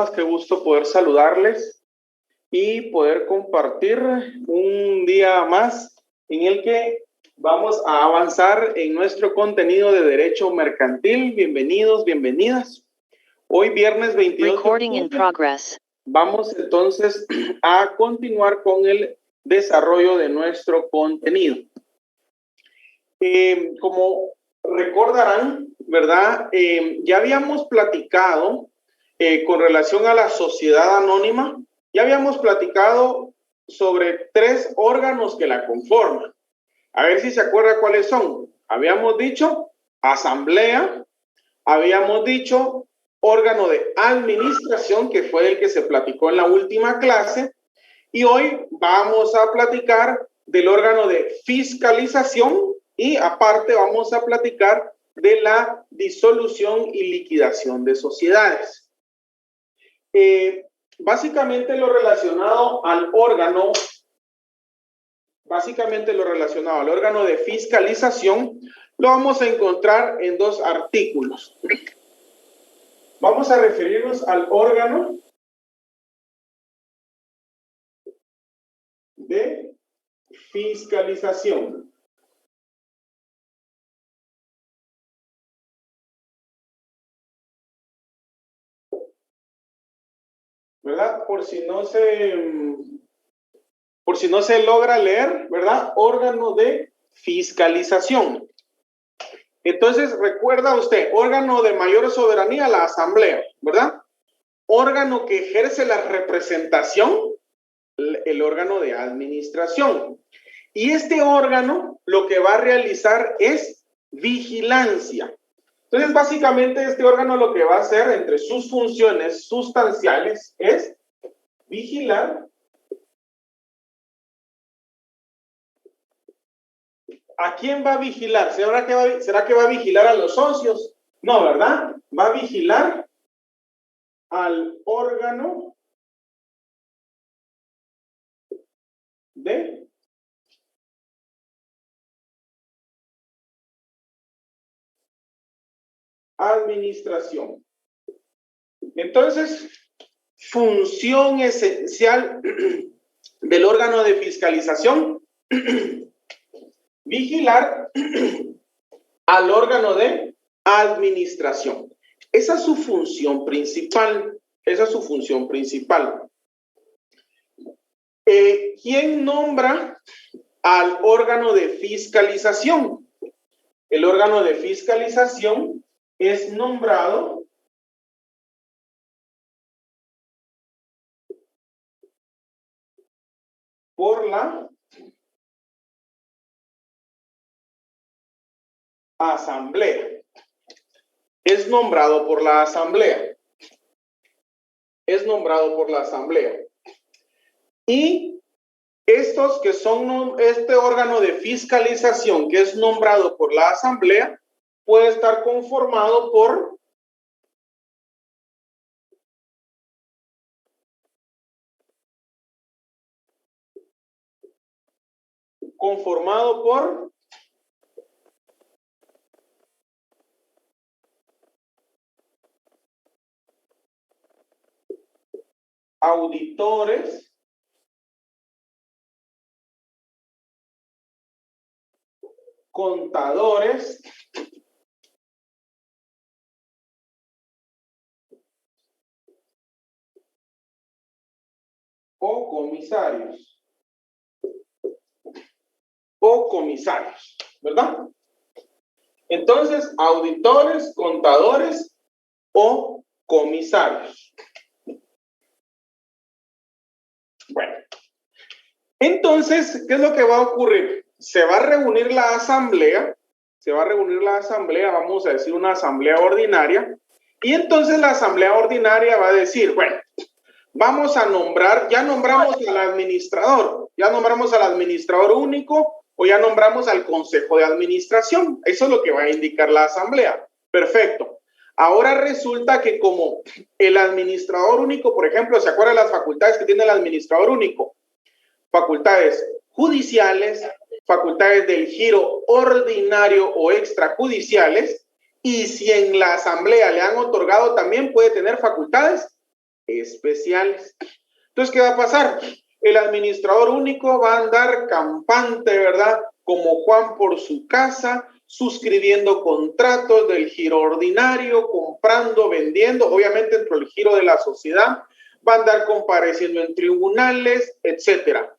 Qué gusto poder saludarles y poder compartir un día más en el que vamos a avanzar en nuestro contenido de Derecho Mercantil. Bienvenidos, bienvenidas. Hoy viernes 22 Recording in progress. Vamos entonces a continuar con el desarrollo de nuestro contenido. Como recordarán, ¿verdad? Ya habíamos platicado con relación a la sociedad anónima, ya habíamos platicado sobre 3 órganos que la conforman. A ver si se acuerda cuáles son. Habíamos dicho asamblea, habíamos dicho órgano de administración, que fue el que se platicó en la última clase, y hoy vamos a platicar del órgano de fiscalización y aparte vamos a platicar de la disolución y liquidación de sociedades. Básicamente lo relacionado al órgano de fiscalización lo vamos a encontrar en 2 artículos. Vamos a referirnos al órgano de fiscalización. ¿Verdad? Por si no se logra leer, ¿verdad? Órgano de fiscalización. Entonces, recuerda usted, órgano de mayor soberanía, la asamblea, ¿verdad? Órgano que ejerce la representación, el órgano de administración. Y este órgano lo que va a realizar es vigilancia. Entonces, básicamente, este órgano lo que va a hacer entre sus funciones sustanciales es vigilar. ¿A quién va a vigilar? ¿Será que va a vigilar a los socios? No, ¿verdad? Va a vigilar al órgano de administración. Entonces, función esencial del órgano de fiscalización, vigilar al órgano de administración. Esa es su función principal. ¿Quién nombra al órgano de fiscalización? El órgano de fiscalización es nombrado por la asamblea. Es nombrado por la asamblea. Y estos que son este órgano de fiscalización que es nombrado por la asamblea puede estar conformado por auditores, contadores, o comisarios, ¿verdad? Entonces, auditores, contadores o comisarios. Bueno, entonces, ¿qué es lo que va a ocurrir? Se va a reunir la asamblea, vamos a decir una asamblea ordinaria, y entonces la asamblea ordinaria va a decir, bueno, vamos a nombrar, ya nombramos al administrador único o ya nombramos al consejo de administración. Eso es lo que va a indicar la asamblea. Perfecto. Ahora resulta que como el administrador único, por ejemplo, ¿se acuerdan las facultades que tiene el administrador único? Facultades judiciales, facultades del giro ordinario o extrajudiciales, y si en la asamblea le han otorgado también puede tener facultades especiales. Entonces, ¿qué va a pasar? El administrador único va a andar campante, ¿verdad? Como Juan por su casa, suscribiendo contratos del giro ordinario, comprando, vendiendo, obviamente dentro del giro de la sociedad, va a andar compareciendo en tribunales, etcétera.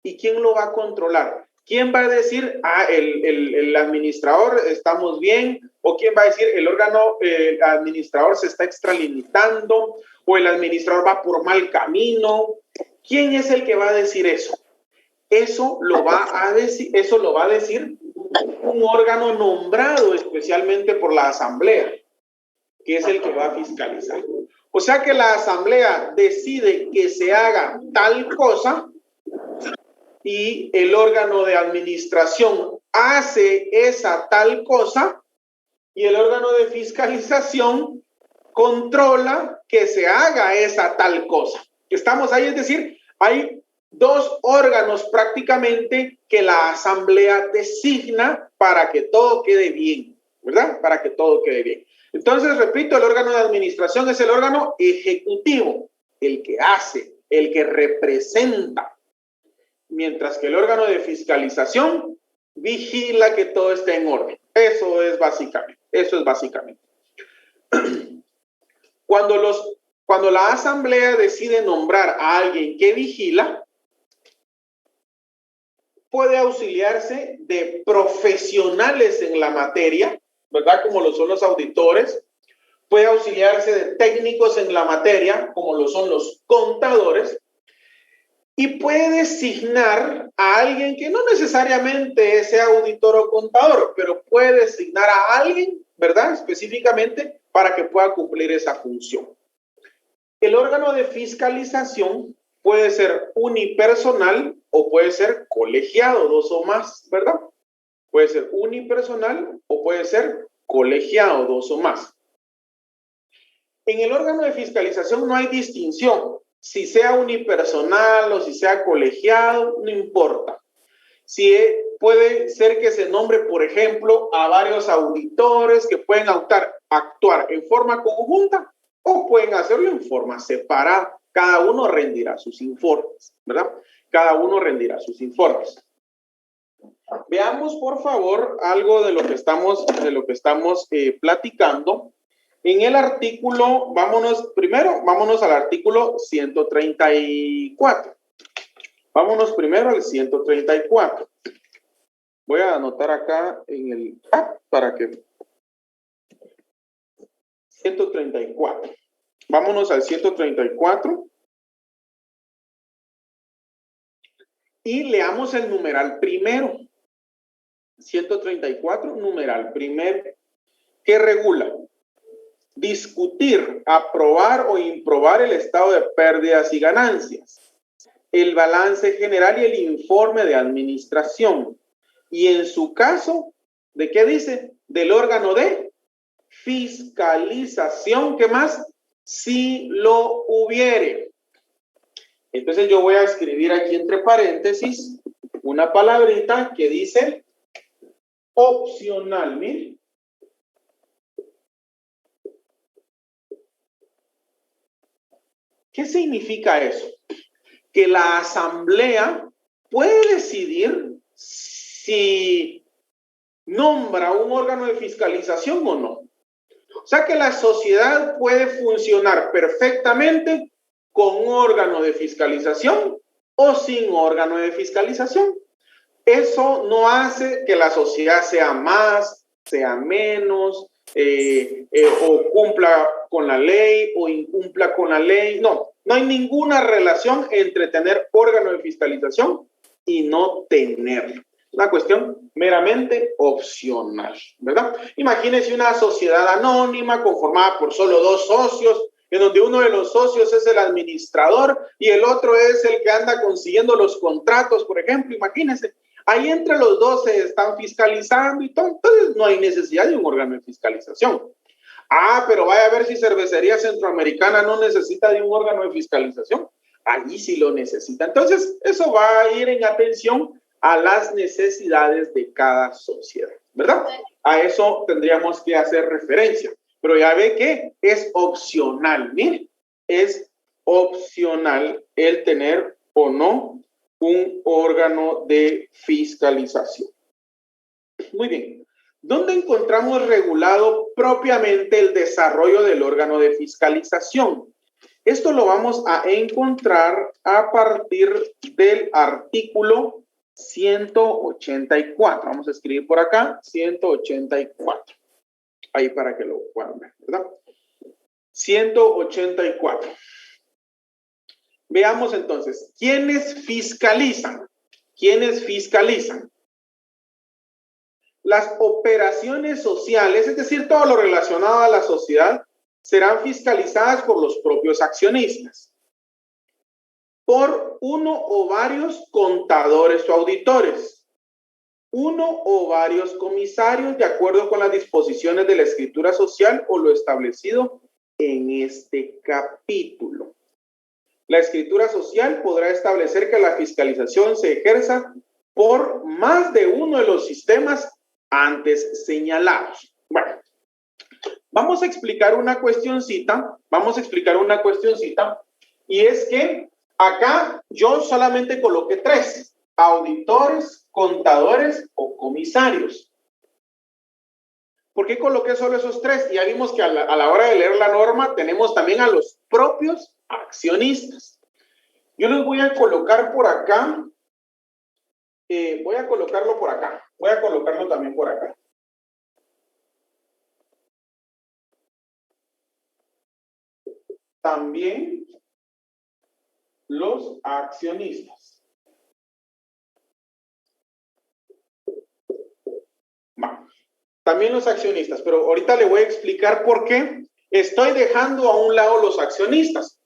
¿Y quién lo va a controlar? ¿Quién va a decir, el administrador estamos bien? ¿O quién va a decir, el órgano administrador se está extralimitando? ¿O el administrador va por mal camino? ¿Quién es el que va a decir eso? Eso lo va a decir un órgano nombrado especialmente por la asamblea, que es el que va a fiscalizar. O sea que la asamblea decide que se haga tal cosa y el órgano de administración hace esa tal cosa y el órgano de fiscalización controla que se haga esa tal cosa. Estamos ahí, es decir, hay dos órganos prácticamente que la asamblea designa para que todo quede bien, ¿verdad? Para que todo quede bien. Entonces, repito, el órgano de administración es el órgano ejecutivo, el que hace, el que representa, mientras que el órgano de fiscalización vigila que todo esté en orden. Eso es básicamente. Cuando la asamblea decide nombrar a alguien que vigila, puede auxiliarse de profesionales en la materia, ¿verdad? Como lo son los auditores. Puede auxiliarse de técnicos en la materia, como lo son los contadores. Y puede designar a alguien que no necesariamente sea auditor o contador, pero puede designar a alguien, ¿verdad? Específicamente para que pueda cumplir esa función. El órgano de fiscalización puede ser unipersonal o puede ser colegiado, dos o más, ¿verdad? Puede ser unipersonal o puede ser colegiado, dos o más. En el órgano de fiscalización no hay distinción. Si sea unipersonal o si sea colegiado, no importa. Si puede ser que se nombre, por ejemplo, a varios auditores que pueden actuar en forma conjunta o pueden hacerlo en forma separada. Cada uno rendirá sus informes, ¿verdad? Cada uno rendirá sus informes. Veamos, por favor, algo de lo que estamos platicando. En el artículo, vámonos al artículo 134. Vámonos primero al 134. Voy a anotar acá en el para que 134. Vámonos al 134 y leamos el numeral primero. 134, numeral primero, que regula discutir, aprobar o improbar el estado de pérdidas y ganancias, el balance general y el informe de administración. Y en su caso, ¿de qué dice? Del órgano de fiscalización. ¿Qué más? Si lo hubiere. Entonces yo voy a escribir aquí entre paréntesis una palabrita que dice opcional. Miren. ¿Qué significa eso? Que la asamblea puede decidir si nombra un órgano de fiscalización o no. O sea que la sociedad puede funcionar perfectamente con un órgano de fiscalización o sin órgano de fiscalización. Eso no hace que la sociedad sea más, sea menos, o cumpla con la ley o incumpla con la ley. No hay ninguna relación entre tener órgano de fiscalización y no tenerlo. Una cuestión meramente opcional, ¿verdad? Imagínense una sociedad anónima conformada por solo dos socios, en donde uno de los socios es el administrador y el otro es el que anda consiguiendo los contratos, por ejemplo. Imagínense, ahí entre los dos se están fiscalizando y todo, entonces no hay necesidad de un órgano de fiscalización. Pero vaya a ver si Cervecería Centroamericana no necesita de un órgano de fiscalización. Allí sí lo necesita. Entonces, eso va a ir en atención a las necesidades de cada sociedad, ¿verdad? A eso tendríamos que hacer referencia. Pero ya ve que es opcional, mire, es opcional el tener o no un órgano de fiscalización. Muy bien. ¿Dónde encontramos regulado propiamente el desarrollo del órgano de fiscalización? Esto lo vamos a encontrar a partir del artículo 184. Vamos a escribir por acá, 184. Ahí para que lo puedan ver, ¿verdad? 184. Veamos entonces, ¿quiénes fiscalizan? ¿Quiénes fiscalizan? Las operaciones sociales, es decir, todo lo relacionado a la sociedad, serán fiscalizadas por los propios accionistas, por uno o varios contadores o auditores, uno o varios comisarios de acuerdo con las disposiciones de la escritura social o lo establecido en este capítulo. La escritura social podrá establecer que la fiscalización se ejerza por más de uno de los sistemas antes señalados. Bueno, vamos a explicar una cuestioncita, y es que acá yo solamente coloqué 3, auditores, contadores o comisarios. ¿Por qué coloqué solo esos 3? Ya vimos que a la hora de leer la norma tenemos también a los propios accionistas. Yo les voy a colocar por acá, voy a colocarlo por acá, voy a colocarlo también por acá. También los accionistas. Va. También los accionistas, pero ahorita le voy a explicar por qué estoy dejando a un lado los accionistas.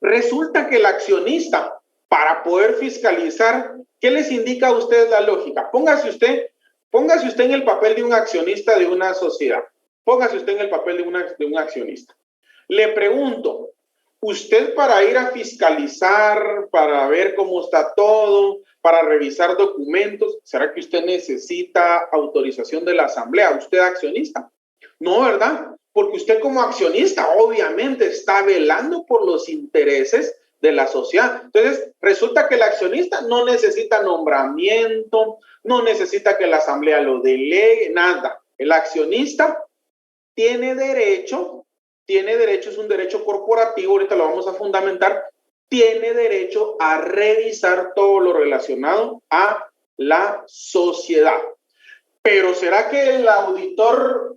Resulta que el accionista, para poder fiscalizar, ¿qué les indica a ustedes la lógica? Póngase usted en el papel de un accionista de una sociedad. Póngase usted en el papel de un accionista. Le pregunto, usted para ir a fiscalizar, para ver cómo está todo, para revisar documentos, ¿será que usted necesita autorización de la asamblea? ¿Usted accionista? No, ¿verdad? Porque usted como accionista obviamente está velando por los intereses de la sociedad. Entonces, resulta que el accionista no necesita nombramiento, no necesita que la asamblea lo delegue, nada. El accionista tiene derecho, es un derecho corporativo, ahorita lo vamos a fundamentar, tiene derecho a revisar todo lo relacionado a la sociedad. Pero ¿será que el auditor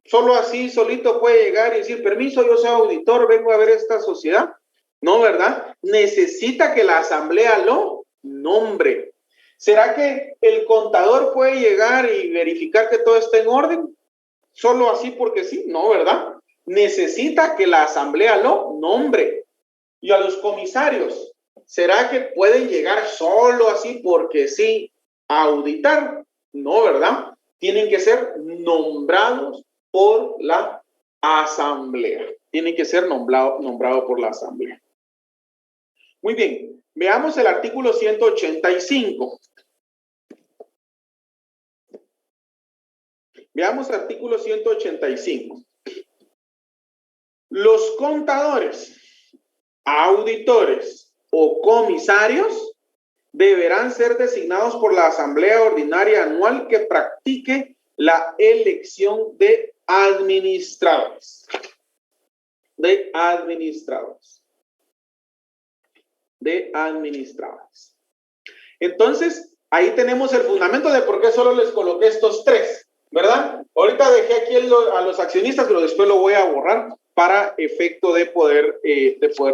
solo así, solito puede llegar y decir, permiso, yo soy auditor, vengo a ver esta sociedad? No, ¿verdad? Necesita que la asamblea lo nombre. ¿Será que el contador puede llegar y verificar que todo está en orden? Solo así porque sí, no, ¿verdad? Necesita que la asamblea lo nombre. Y a los comisarios, ¿será que pueden llegar solo así porque sí a auditar? No, ¿verdad? Tienen que ser nombrados por la asamblea. Tienen que ser nombrado por la asamblea. Muy bien, veamos el artículo 185. Veamos el artículo 185. Los contadores, auditores o comisarios deberán ser designados por la Asamblea Ordinaria Anual que practique la elección de administradores. Entonces, ahí tenemos el fundamento de por qué solo les coloqué estos 3, ¿verdad? Ahorita dejé aquí a los accionistas, pero después lo voy a borrar para efecto de poder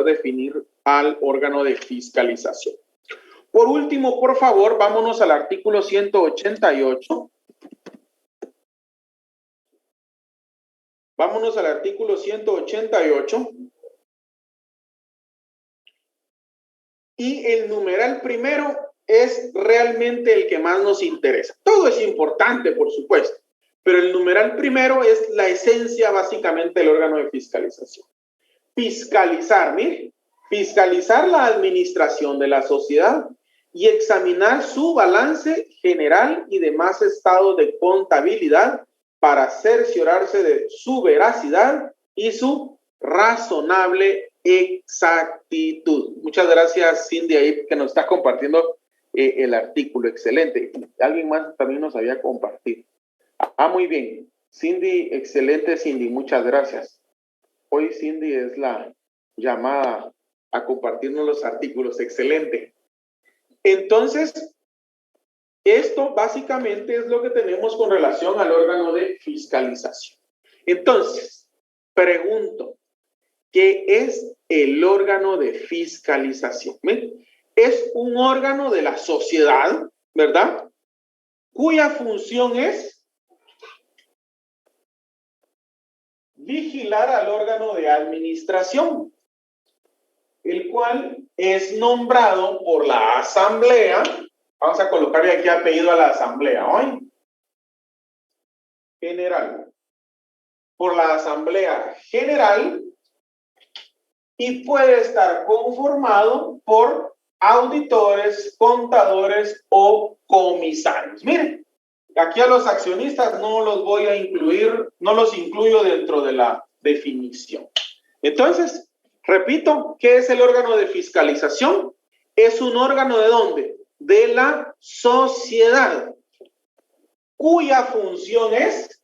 definir al órgano de fiscalización. Por último, por favor, vámonos al artículo 188. Vámonos al artículo 188. Y el numeral primero es realmente el que más nos interesa. Todo es importante, por supuesto, pero el numeral primero es la esencia básicamente del órgano de fiscalización. Fiscalizar, mire, fiscalizar la administración de la sociedad y examinar su balance general y demás estados de contabilidad para cerciorarse de su veracidad y su razonable exactitud. Muchas gracias, Cindy, ahí que nos está compartiendo el artículo. Excelente. Alguien más también nos había compartido. Muy bien. Cindy, excelente, Cindy. Muchas gracias. Hoy Cindy es la llamada a compartirnos los artículos. Excelente. Entonces, esto básicamente es lo que tenemos con relación al órgano de fiscalización. Entonces, pregunto, ¿qué es el órgano de fiscalización? ¿Ven? Es un órgano de la sociedad, ¿verdad? Cuya función es vigilar al órgano de administración, el cual es nombrado por la asamblea. Vamos a colocarle aquí apellido a la asamblea hoy. General. Por la asamblea general y puede estar conformado por auditores, contadores o comisarios. Miren, aquí a los accionistas no los voy a incluir, no los incluyo dentro de la definición. Entonces, repito, ¿qué es el órgano de fiscalización? Es un órgano ¿de dónde? De la sociedad, cuya función es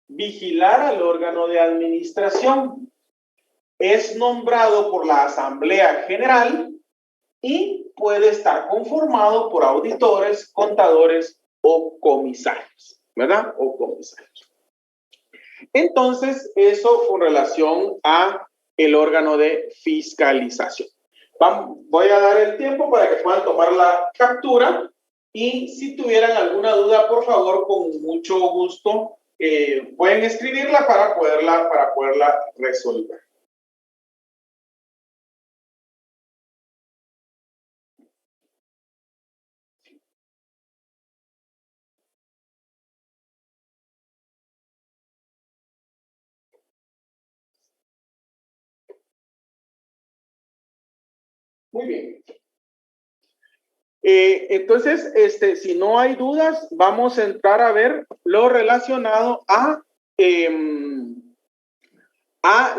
vigilar al órgano de administración. Es nombrado por la Asamblea General y puede estar conformado por auditores, contadores o comisarios, ¿verdad? O comisarios. Entonces, eso con relación a el órgano de fiscalización. Voy a dar el tiempo para que puedan tomar la captura y si tuvieran alguna duda, por favor, con mucho gusto, pueden escribirla para poderla resolver. Muy bien. Entonces, si no hay dudas, vamos a entrar a ver lo relacionado a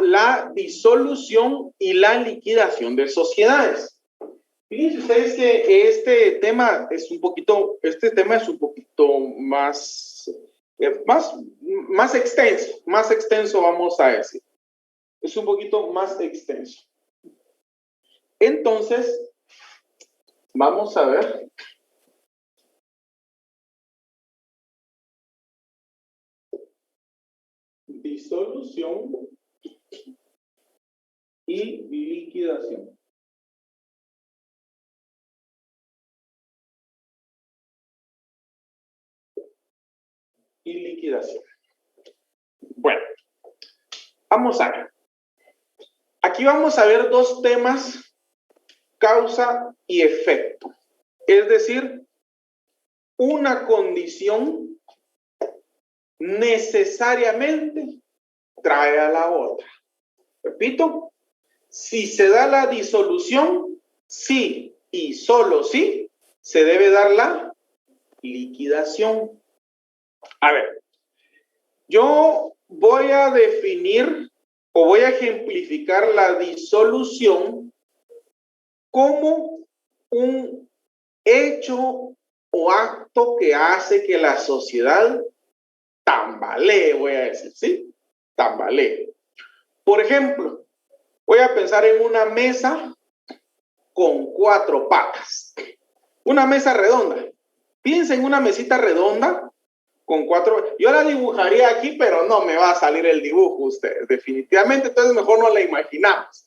la disolución y la liquidación de sociedades. Fíjense ustedes que este tema es un poquito más extenso, vamos a decir. Es un poquito más extenso. Entonces, vamos a ver. Disolución y liquidación. Y liquidación. Bueno, vamos a ver. Aquí vamos a ver dos temas, causa y efecto. Es decir, una condición necesariamente trae a la otra. Repito, si se da la disolución, sí y solo sí, se debe dar la liquidación. A ver, yo voy a definir o voy a ejemplificar la disolución como un hecho o acto que hace que la sociedad tambalee, voy a decir, ¿sí? Tambalee. Por ejemplo, voy a pensar en una mesa con 4 patas. Una mesa redonda. Piensa en una mesita redonda con 4. Yo la dibujaría aquí, pero no me va a salir el dibujo ustedes, definitivamente, entonces mejor no la imaginamos.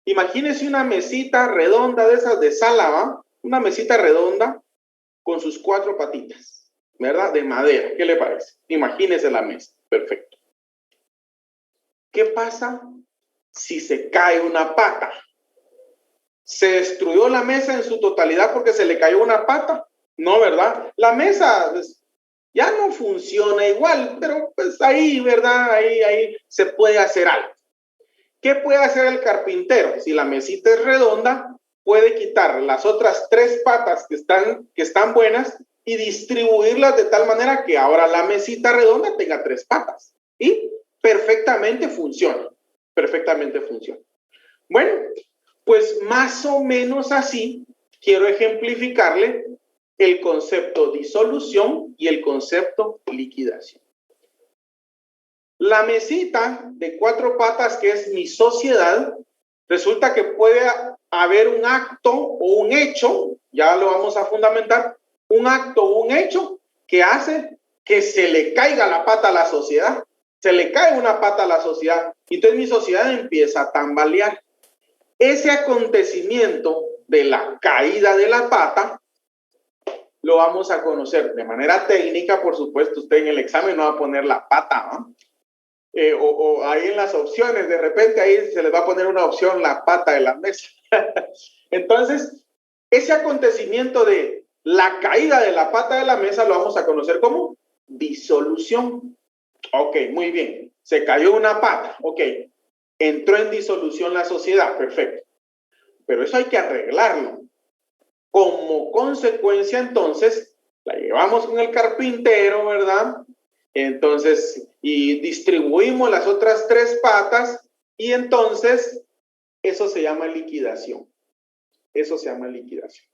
Imagínense una mesita redonda de esas de sala, ¿va? Una mesita redonda con sus 4 patitas, ¿verdad? De madera, ¿qué le parece? Imagínese la mesa, perfecto. ¿Qué pasa si se cae una pata? ¿Se destruyó la mesa en su totalidad porque se le cayó una pata? No, ¿verdad? La mesa ya no funciona igual, pero pues ahí, ¿verdad? Ahí se puede hacer algo. ¿Qué puede hacer el carpintero? Si la mesita es redonda, puede quitar las otras 3 patas que están buenas y distribuirlas de tal manera que ahora la mesita redonda tenga 3 patas. Y perfectamente funciona. Perfectamente funciona. Bueno, pues más o menos así quiero ejemplificarle el concepto disolución y el concepto liquidación. La mesita de 4 patas, que es mi sociedad, resulta que puede haber un acto o un hecho, ya lo vamos a fundamentar, un acto o un hecho que hace que se le caiga la pata a la sociedad, se le cae una pata a la sociedad, y entonces mi sociedad empieza a tambalear. Ese acontecimiento de la caída de la pata lo vamos a conocer de manera técnica, por supuesto. Usted en el examen no va a poner la pata, ¿no? O ahí en las opciones, de repente ahí se les va a poner una opción, la pata de la mesa. Entonces, ese acontecimiento de la caída de la pata de la mesa lo vamos a conocer como disolución. Ok, muy bien. Se cayó una pata. Ok. Entró en disolución la sociedad. Perfecto. Pero eso hay que arreglarlo. Como consecuencia, entonces, la llevamos con el carpintero, ¿verdad? Entonces, y distribuimos las otras 3 patas y entonces eso se llama liquidación. Eso se llama liquidación.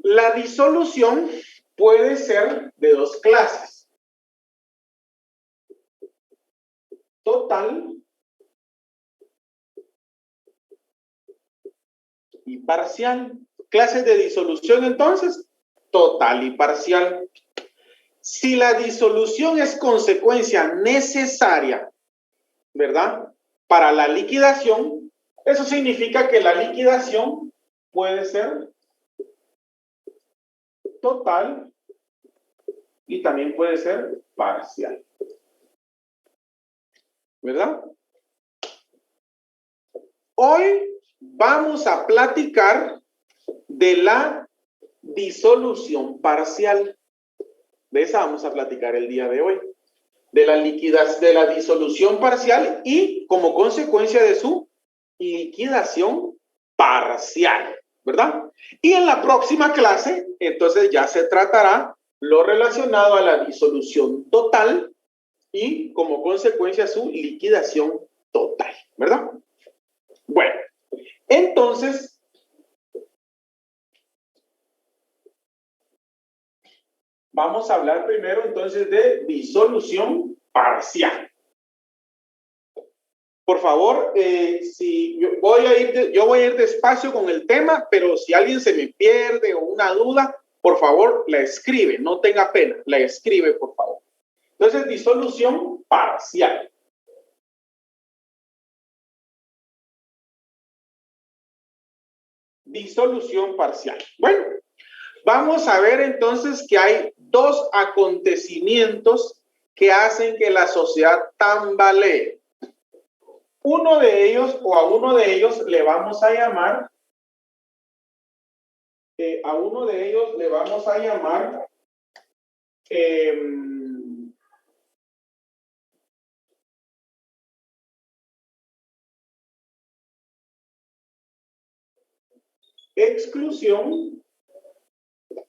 La disolución puede ser de 2 clases. Total y parcial. Clases de disolución entonces, total y parcial. Si la disolución es consecuencia necesaria, ¿verdad?, para la liquidación, eso significa que la liquidación puede ser total y también puede ser parcial, ¿verdad? Hoy vamos a platicar de la disolución parcial. De esa vamos a platicar el día de hoy. De la disolución parcial y como consecuencia de su liquidación parcial, ¿verdad? Y en la próxima clase, entonces ya se tratará lo relacionado a la disolución total y como consecuencia su liquidación total, ¿verdad? Bueno, entonces vamos a hablar primero entonces de disolución parcial. Por favor, si yo voy a ir despacio con el tema, pero si alguien se me pierde o una duda, por favor, la escribe, no tenga pena, la escribe, por favor. Entonces, disolución parcial. Disolución parcial. Bueno, vamos a ver entonces que hay 2 acontecimientos que hacen que la sociedad tambalee. Uno de ellos o a uno de ellos le vamos a llamar, exclusión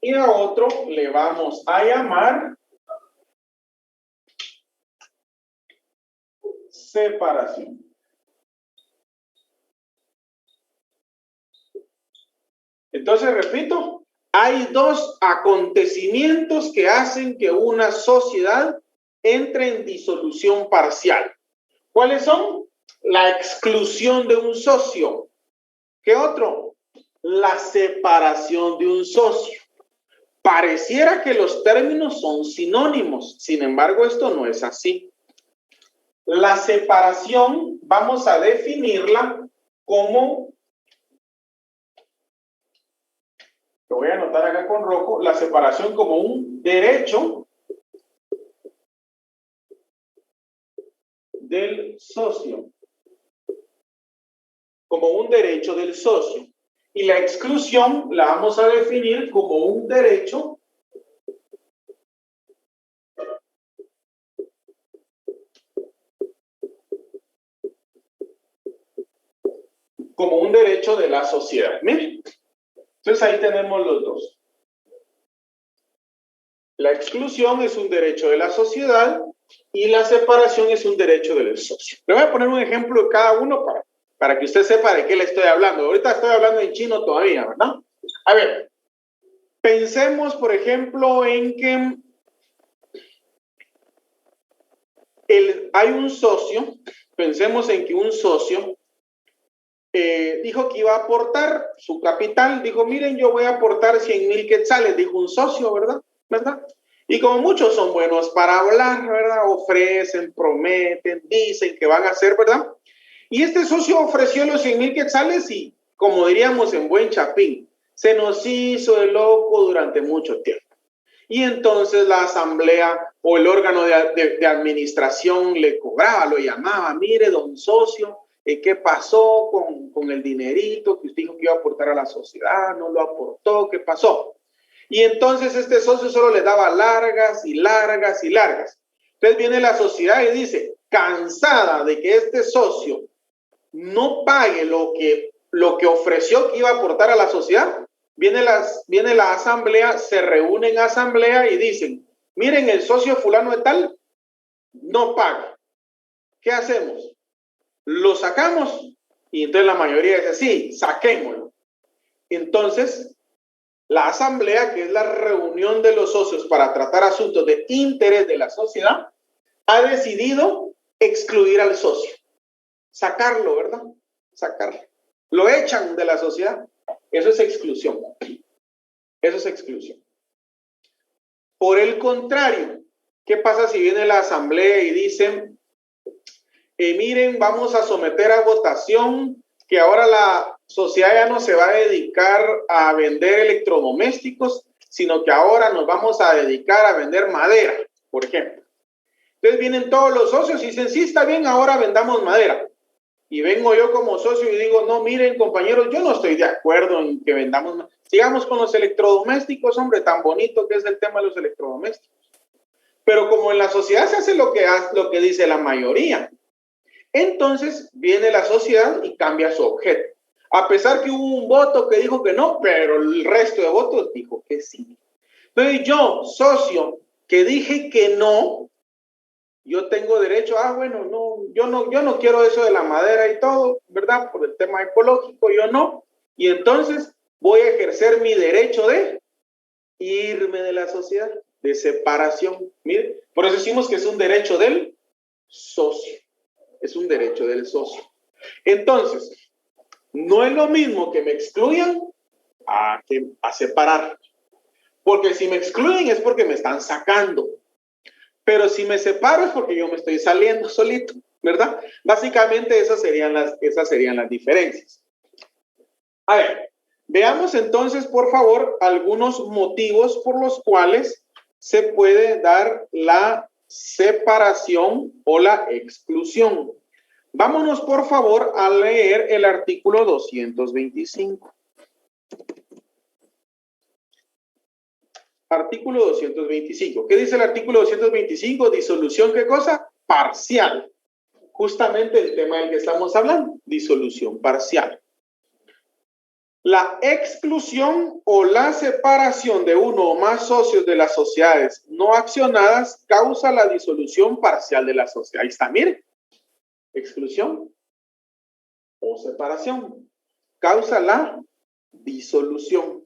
y a otro le vamos a llamar separación. Entonces, repito, hay 2 acontecimientos que hacen que una sociedad entre en disolución parcial. ¿Cuáles son? La exclusión de un socio. ¿Qué otro? La separación de un socio. Pareciera que los términos son sinónimos, sin embargo, esto no es así. La separación vamos a definirla como, lo voy a anotar acá con rojo, la separación como un derecho del socio. Como un derecho del socio. Y la exclusión la vamos a definir como un derecho de la sociedad. Miren. Entonces ahí tenemos los 2. La exclusión es un derecho de la sociedad y la separación es un derecho del socio. Le voy a poner un ejemplo de cada uno para que usted sepa de qué le estoy hablando. Ahorita estoy hablando en chino todavía, ¿verdad? A ver, pensemos, por ejemplo, en que hay un socio, pensemos en que un socio dijo que iba a aportar su capital, dijo, miren, yo voy a aportar 100,000 quetzales, dijo un socio, ¿verdad? Y como muchos son buenos para hablar, ¿verdad? Ofrecen, prometen, dicen que van a hacer, ¿verdad? Y este socio ofreció los 100,000 quetzales y, como diríamos en buen chapín, se nos hizo de loco durante mucho tiempo. Y entonces la asamblea o el órgano de administración le cobraba, lo llamaba, mire, don socio, ¿qué pasó con el dinerito que usted dijo que iba a aportar a la sociedad? No lo aportó, ¿qué pasó? Y entonces este socio solo le daba largas y largas y largas. Entonces viene la sociedad y dice, cansada de que este socio no pague lo que ofreció que iba a aportar a la sociedad, viene la asamblea, se reúnen en asamblea y dicen, miren, el socio fulano de tal no paga. ¿Qué hacemos? ¿Lo sacamos? Y entonces la mayoría dice, sí, saquémoslo. Entonces, la asamblea, que es la reunión de los socios para tratar asuntos de interés de la sociedad, ha decidido excluir al socio. Sacarlo, ¿verdad? Sacarlo. Lo echan de la sociedad. Eso es exclusión. Eso es exclusión. Por el contrario, ¿qué pasa si viene la asamblea y dicen, miren, vamos a someter a votación que ahora la sociedad ya no se va a dedicar a vender electrodomésticos, sino que ahora nos vamos a dedicar a vender madera, por ejemplo? Entonces vienen todos los socios y dicen, sí, está bien, ahora vendamos madera. Y vengo yo como socio y digo, no, miren, compañeros, yo no estoy de acuerdo en que vendamos. Sigamos con los electrodomésticos, hombre, tan bonito que es el tema de los electrodomésticos. Pero como en la sociedad se hace lo que dice la mayoría, entonces viene la sociedad y cambia su objeto. A pesar que hubo un voto que dijo que no, pero el resto de votos dijo que sí. Entonces yo, socio, que dije que no, yo tengo derecho, bueno, no, yo no quiero eso de la madera y todo, ¿verdad? Por el tema ecológico, yo no. Y entonces voy a ejercer mi derecho de irme de la sociedad, de separación. Mire, por eso decimos que es un derecho del socio. Es un derecho del socio. Entonces, no es lo mismo que me excluyan a separar. Porque si me excluyen es porque me están sacando. Pero si me separo es porque yo me estoy saliendo solito, ¿verdad? Básicamente esas serían las diferencias. A ver, veamos entonces, por favor, algunos motivos por los cuales se puede dar la separación o la exclusión. Vámonos, por favor, a leer el artículo 225. Artículo 225. ¿Qué dice el artículo 225? Disolución, ¿qué cosa? Parcial. Justamente el tema del que estamos hablando, disolución parcial. La exclusión o la separación de uno o más socios de las sociedades no accionadas causa la disolución parcial de la sociedad. Ahí está, mire. Exclusión o separación causa la disolución.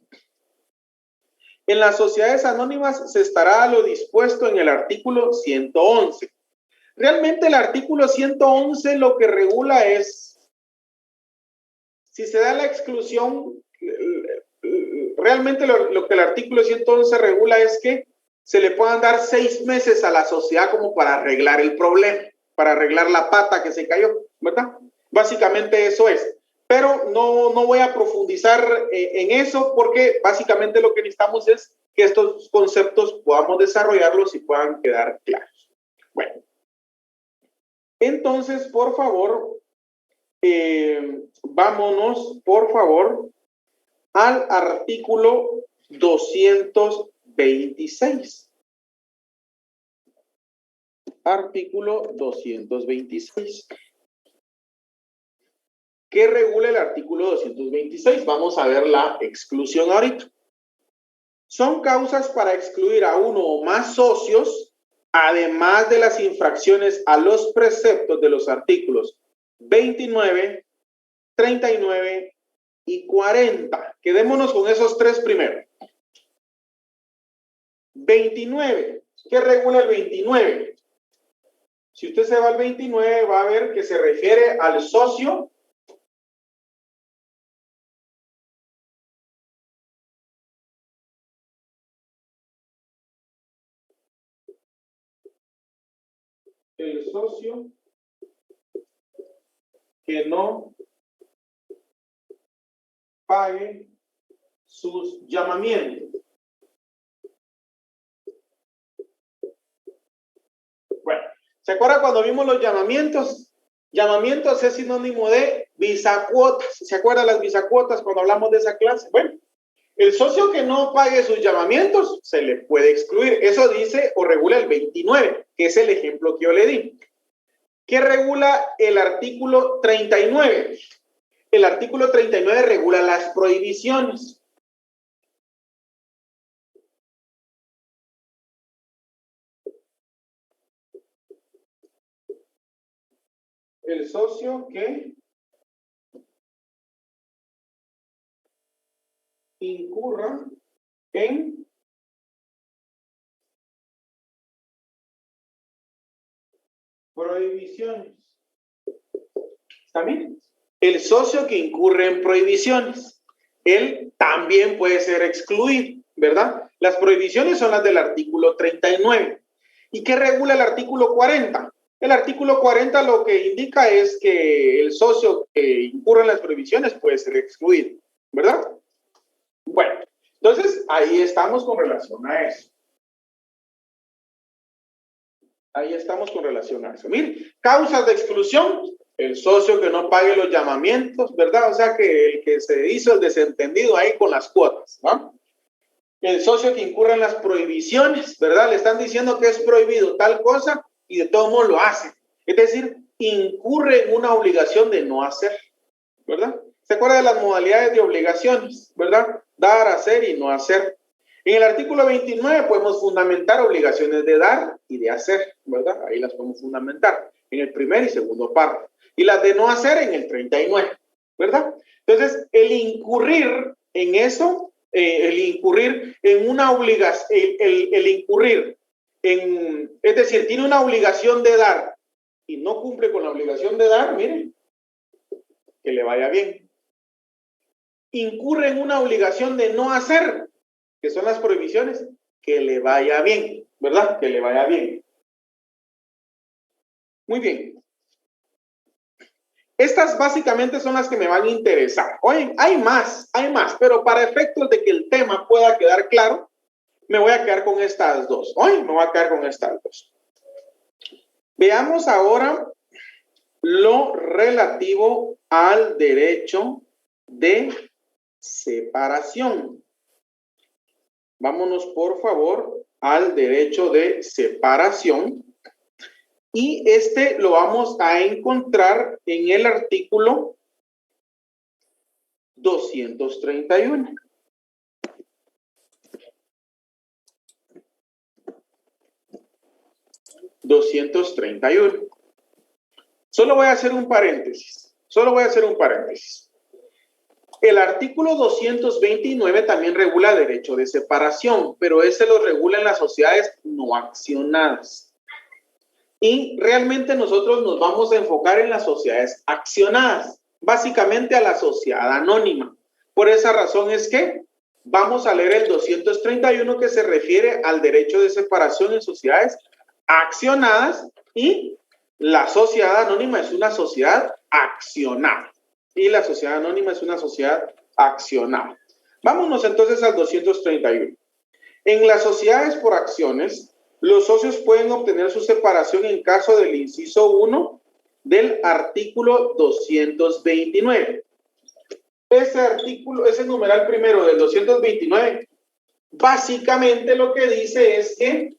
En las sociedades anónimas se estará a lo dispuesto en el artículo 111. Realmente el artículo 111 lo que regula es, si se da la exclusión, realmente lo que el artículo 111 regula es que se le puedan dar 6 meses a la sociedad como para arreglar el problema, para arreglar la pata que se cayó, ¿verdad? Básicamente eso es. Pero no voy a profundizar en eso porque básicamente lo que necesitamos es que estos conceptos podamos desarrollarlos y puedan quedar claros. Bueno, entonces, por favor, vámonos, por favor, al artículo 226. Artículo 226. ¿Qué regula el artículo 226? Vamos a ver la exclusión ahorita. Son causas para excluir a uno o más socios, además de las infracciones a los preceptos de los artículos 29, 39 y 40. Quedémonos con esos tres primero. 29. ¿Qué regula el 29? Si usted se va al 29, va a ver que se refiere al socio que no pague sus llamamientos. Bueno, ¿se acuerda cuando vimos los llamamientos? Llamamientos es sinónimo de bisacuotas. ¿Se acuerdan las bisacuotas cuando hablamos de esa clase? Bueno, el socio que no pague sus llamamientos se le puede excluir. Eso dice o regula el 29, que es el ejemplo que yo le di. ¿Qué regula el artículo 39? El artículo 39 regula las prohibiciones. El socio que incurra en prohibiciones. ¿Está bien? El socio que incurre en prohibiciones, él también puede ser excluido, ¿verdad? Las prohibiciones son las del artículo 39. ¿Y qué regula el artículo 40? El artículo 40 lo que indica es que el socio que incurre en las prohibiciones puede ser excluido, ¿verdad? Bueno, entonces ahí estamos con relación a eso. Ahí estamos con relación a eso. Mire, causas de exclusión, el socio que no pague los llamamientos, ¿verdad? O sea, que el que se hizo el desentendido ahí con las cuotas, ¿no? El socio que incurre en las prohibiciones, ¿verdad? Le están diciendo que es prohibido tal cosa y de todo modo lo hace. Es decir, incurre en una obligación de no hacer, ¿verdad? ¿Se acuerda de las modalidades de obligaciones, ¿verdad? Dar, hacer y no hacer. En el artículo 29 podemos fundamentar obligaciones de dar y de hacer, ¿verdad? Ahí las podemos fundamentar en el primer y segundo párrafo. Y las de no hacer en el 39, ¿verdad? Entonces, el incurrir en eso, el incurrir en una obligación, el incurrir en, es decir, tiene una obligación de dar y no cumple con la obligación de dar, miren, que le vaya bien. Incurre en una obligación de no hacer, que son las prohibiciones, que le vaya bien, ¿verdad? Que le vaya bien. Muy bien. Estas básicamente son las que me van a interesar. Oye, hay más, pero para efectos de que el tema pueda quedar claro, me voy a quedar con estas dos. Hoy me voy a quedar con estas dos. Veamos ahora lo relativo al derecho de separación. Vámonos, por favor, al derecho de separación. Y este lo vamos a encontrar en el artículo 231. Solo voy a hacer un paréntesis. El artículo 229 también regula derecho de separación, pero ese lo regula en las sociedades no accionadas. Y realmente nosotros nos vamos a enfocar en las sociedades accionadas, básicamente a la sociedad anónima. Por esa razón es que vamos a leer el 231 que se refiere al derecho de separación en sociedades accionadas y la sociedad anónima es una sociedad accionada. Y la sociedad anónima es una sociedad accionada. Vámonos entonces al 231. En las sociedades por acciones, los socios pueden obtener su separación en caso del inciso 1 del artículo 229. Ese artículo, ese numeral primero del 229, básicamente lo que dice es que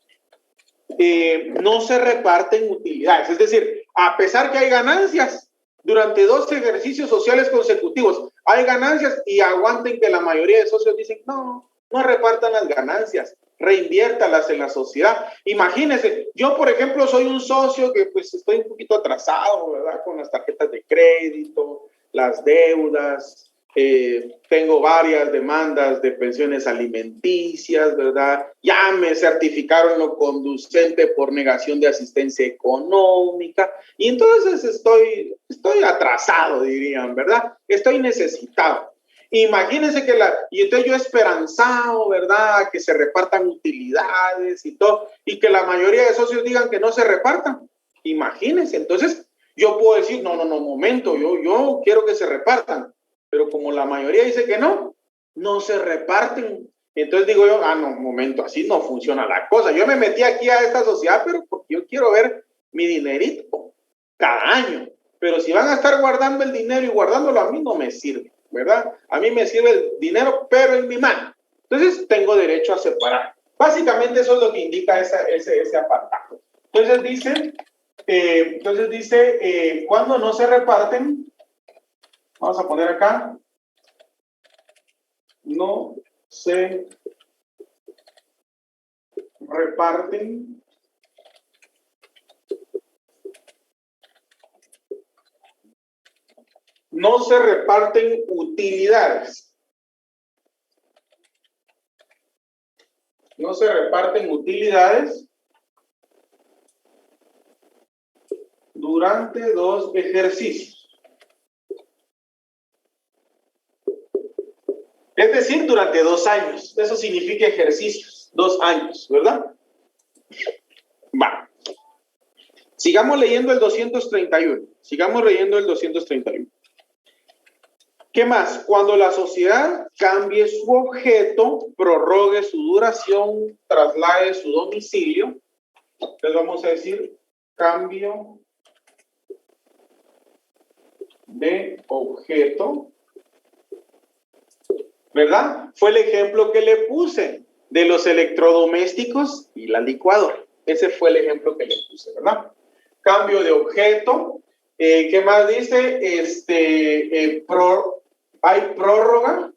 no se reparten utilidades. Es decir, a pesar que hay ganancias, durante 2 ejercicios sociales consecutivos hay ganancias y aguanten que la mayoría de socios dicen, no repartan las ganancias, reinviértalas en la sociedad. Imagínense, yo por ejemplo soy un socio que pues estoy un poquito atrasado, ¿verdad? Con las tarjetas de crédito, las deudas, tengo varias demandas de pensiones alimenticias, ¿verdad? Ya me certificaron lo conducente por negación de asistencia económica y entonces estoy atrasado, dirían, ¿verdad? Estoy necesitado. Imagínense y entonces yo esperanzado, ¿verdad? Que se repartan utilidades y todo, y que la mayoría de socios digan que no se repartan. Imagínense, entonces yo puedo decir, no, momento, yo quiero que se repartan, pero como la mayoría dice que no se reparten. Entonces digo yo, no, momento, así no funciona la cosa. Yo me metí aquí a esta sociedad, pero porque yo quiero ver mi dinerito cada año. Pero si van a estar guardando el dinero y guardándolo, a mí no me sirve, ¿verdad? A mmí me sirve el dinero, pero en mi mano. Entonces tengo derecho a separar. Básicamente eso es lo que indica ese apartado. Entonces dice, cuando no se reparten, vamos a poner acá, no se reparten utilidades. No se reparten utilidades durante 2 ejercicios. Es decir, durante 2 años. Eso significa ejercicios. 2 años, ¿verdad? Va. Sigamos leyendo el 231. Sigamos leyendo el 231. ¿Qué más? Cuando la sociedad cambie su objeto, prorrogue su duración, traslade su domicilio, les vamos a decir cambio de objeto, ¿verdad? Fue el ejemplo que le puse de los electrodomésticos y la licuadora. Ese fue el ejemplo que le puse, ¿verdad? Cambio de objeto. ¿Qué más dice? Hay prórroga.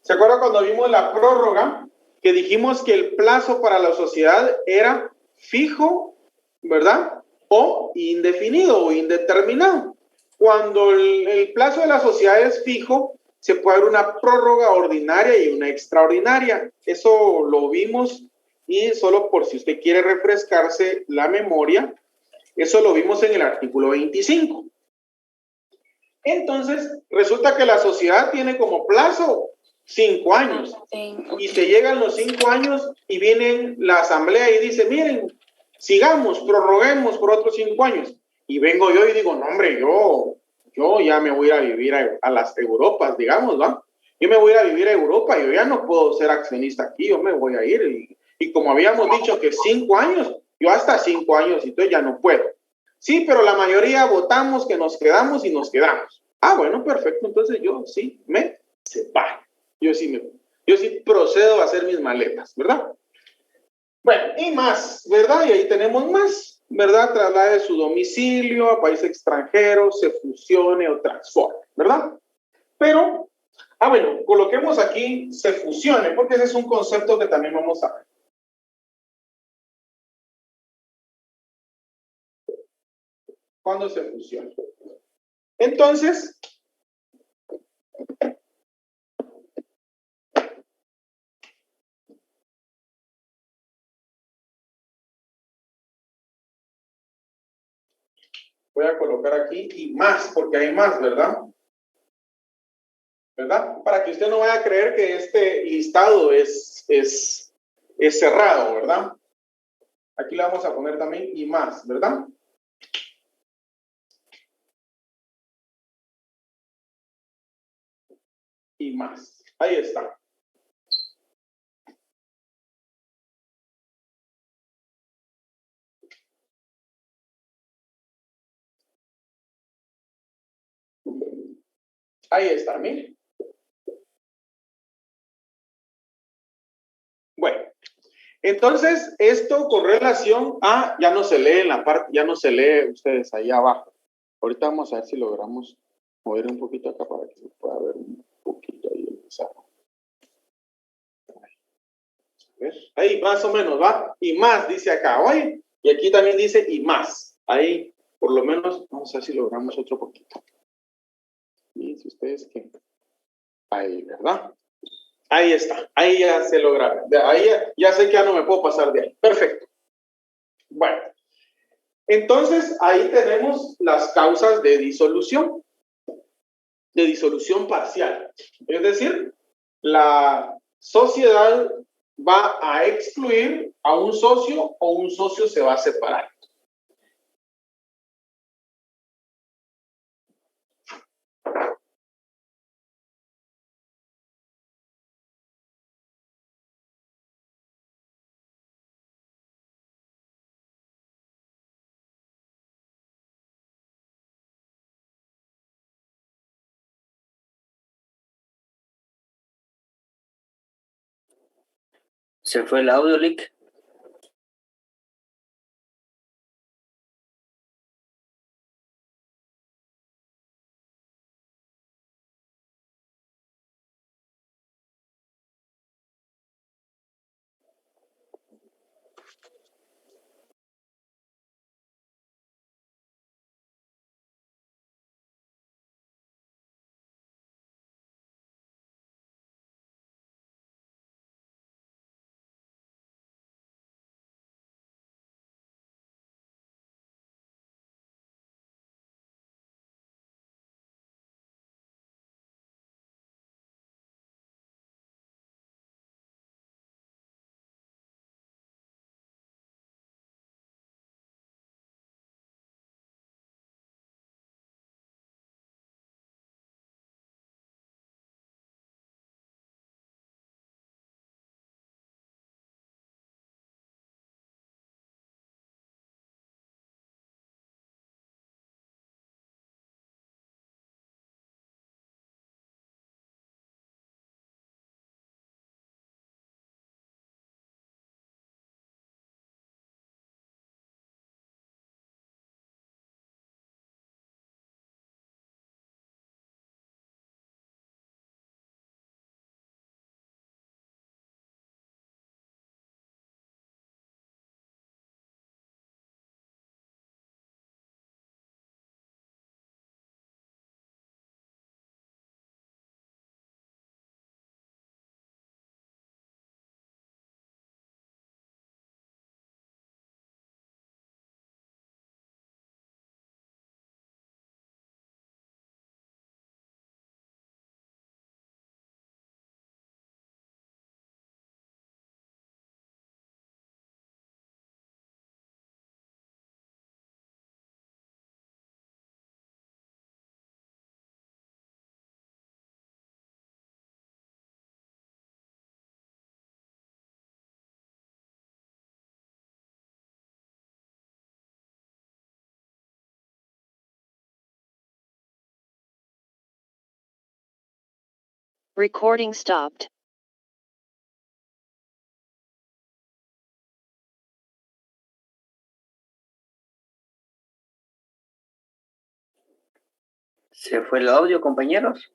¿Se acuerdan cuando vimos la prórroga? Que dijimos que el plazo para la sociedad era fijo, ¿verdad? O indefinido o indeterminado. Cuando el plazo de la sociedad es fijo, se puede dar una prórroga ordinaria y una extraordinaria. Eso lo vimos y solo por si usted quiere refrescarse la memoria, eso lo vimos en el artículo 25. Entonces, resulta que la sociedad tiene como plazo 5 años. Y se llegan los 5 años y viene la asamblea y dice, miren, sigamos, prorroguemos por otros 5 años. Y vengo yo y digo, no, hombre, yo ya me voy a ir a vivir a las Europas, digamos, ¿va? Yo me voy a ir a vivir a Europa, yo ya no puedo ser accionista aquí, yo me voy a ir. Y como habíamos dicho que 5 años, yo hasta 5 años, entonces ya no puedo. Sí, pero la mayoría votamos que nos quedamos y nos quedamos. Bueno, perfecto, entonces yo sí me separo. Yo sí procedo a hacer mis maletas, ¿verdad? Bueno, y más, ¿verdad? Y ahí tenemos más, ¿verdad? Traslade su domicilio a país extranjero, se fusione o transforme, ¿verdad? Pero, bueno, coloquemos aquí se fusione, porque ese es un concepto que también vamos a ver. ¿Cuándo se fusiona? Entonces, voy a colocar aquí y más, porque hay más, ¿verdad? ¿Verdad? Para que usted no vaya a creer que este listado es cerrado, ¿verdad? Aquí le vamos a poner también y más, ¿verdad? Y más. Ahí está. Ahí está, miren. Bueno, entonces esto con relación a, ya no se lee en la parte, ya no se lee ustedes ahí abajo. Ahorita vamos a ver si logramos mover un poquito acá para que se pueda ver un poquito ahí el pizarro. Ahí más o menos, ¿va? Y más dice acá, oye, y aquí también dice y más. Ahí Por lo menos, vamos a ver si logramos otro poquito. Y si ustedes que... Ahí, ¿verdad? Ahí está. Ahí ya se logra. Ahí ya sé que ya no me puedo pasar de ahí. Perfecto. Bueno. Entonces, ahí tenemos las causas de disolución parcial. Es decir, la sociedad va a excluir a un socio o un socio se va a separar. Se fue el audio, Lick. Recording stopped. Se fue el audio, compañeros.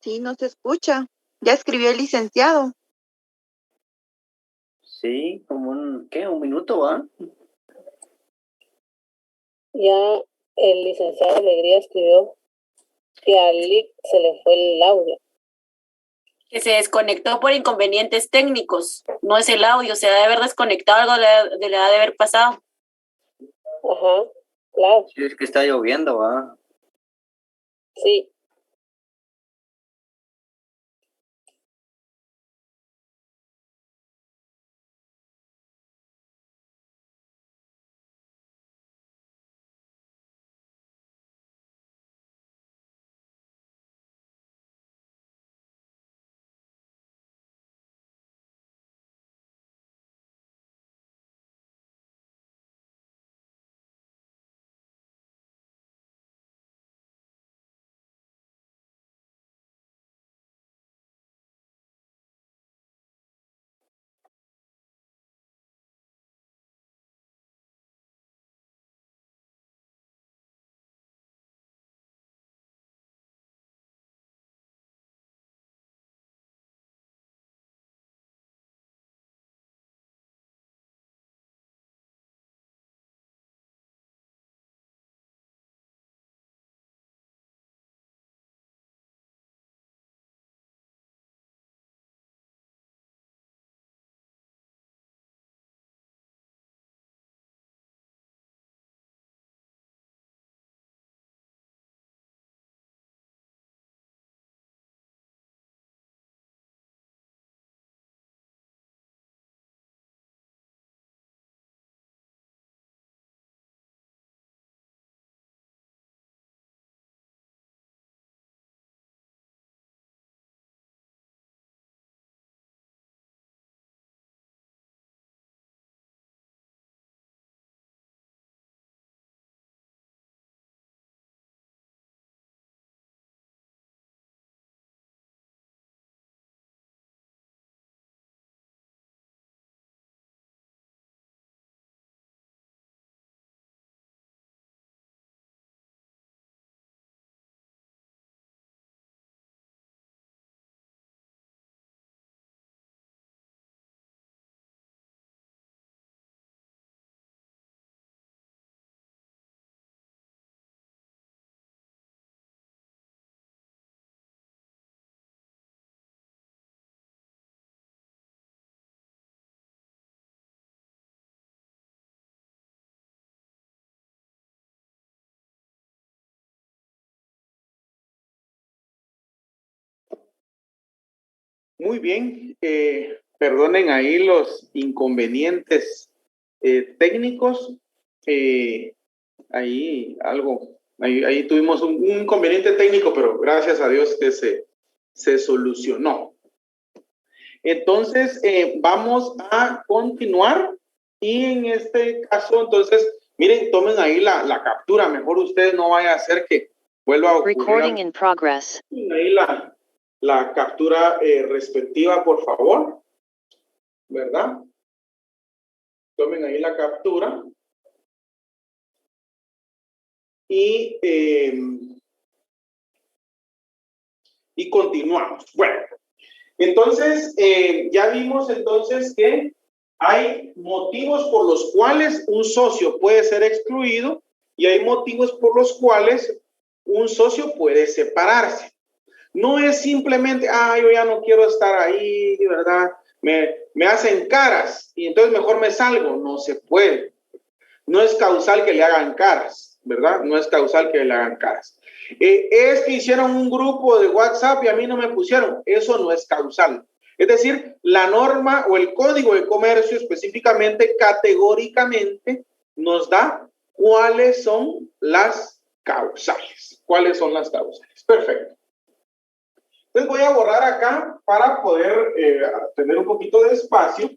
Sí, no se escucha. Ya escribió el licenciado. Sí, como un minuto, ¿va? Ya el licenciado Alegría escribió que a Lick se le fue el audio. Que se desconectó por inconvenientes técnicos. No es el audio, se ha de haber desconectado, algo le ha de haber pasado. Ajá, claro. Sí, es que está lloviendo, ¿va? Sí. Muy bien. Perdonen ahí los inconvenientes técnicos. Ahí tuvimos un inconveniente técnico, pero gracias a Dios que se solucionó. Entonces, vamos a continuar y en este caso, entonces, miren, tomen ahí la captura. Mejor ustedes no vaya a hacer que vuelva a ocurrir. Recording in progress. Ahí la captura respectiva, por favor. ¿Verdad? Tomen ahí la captura. Y continuamos. Bueno, entonces, ya vimos entonces que hay motivos por los cuales un socio puede ser excluido y hay motivos por los cuales un socio puede separarse. No es simplemente, yo ya no quiero estar ahí, ¿verdad? Me hacen caras y entonces mejor me salgo. No se puede. No es causal que le hagan caras, ¿verdad? No es causal que le hagan caras. Es que hicieron un grupo de WhatsApp y a mí no me pusieron. Eso no es causal. Es decir, la norma o el código de comercio específicamente, categóricamente, nos da cuáles son las causales. ¿Cuáles son las causales? Perfecto. Entonces voy a borrar acá para poder tener un poquito de espacio.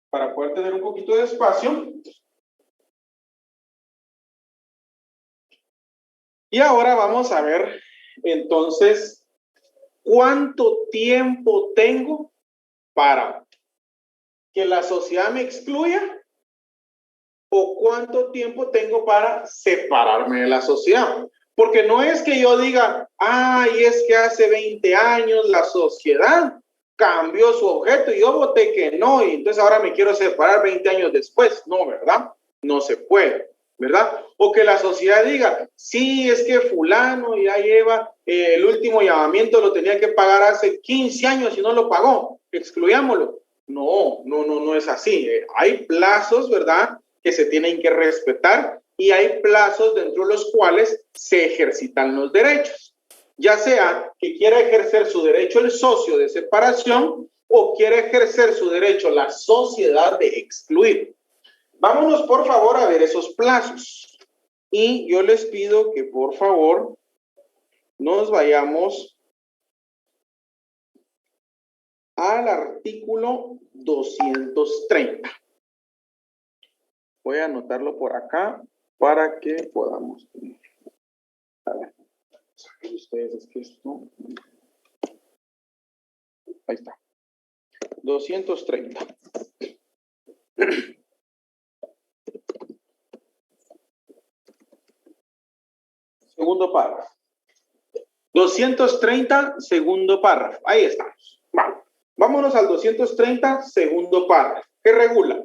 Para poder tener un poquito de espacio. Y ahora vamos a ver, entonces, ¿cuánto tiempo tengo para que la sociedad me excluya? ¿O cuánto tiempo tengo para separarme de la sociedad? Porque no es que yo diga, es que hace 20 años la sociedad cambió su objeto y yo voté que no, y entonces ahora me quiero separar 20 años después. No, ¿verdad? No se puede, ¿verdad? O que la sociedad diga, sí, es que fulano ya lleva el último llamamiento, lo tenía que pagar hace 15 años y no lo pagó, excluyámoslo. No es así. Hay plazos, ¿verdad?, que se tienen que respetar y hay plazos dentro de los cuales se ejercitan los derechos. Ya sea que quiera ejercer su derecho el socio de separación o quiera ejercer su derecho la sociedad de excluir. Vámonos, por favor, a ver esos plazos. Y yo les pido que, por favor, nos vayamos al artículo 230. Voy a anotarlo por acá para que podamos. A ver. Ustedes, es que esto. Ahí está. 230. Segundo párrafo. 230, segundo párrafo. Ahí estamos. Vale. Vámonos al 230, segundo párrafo. ¿Qué regula?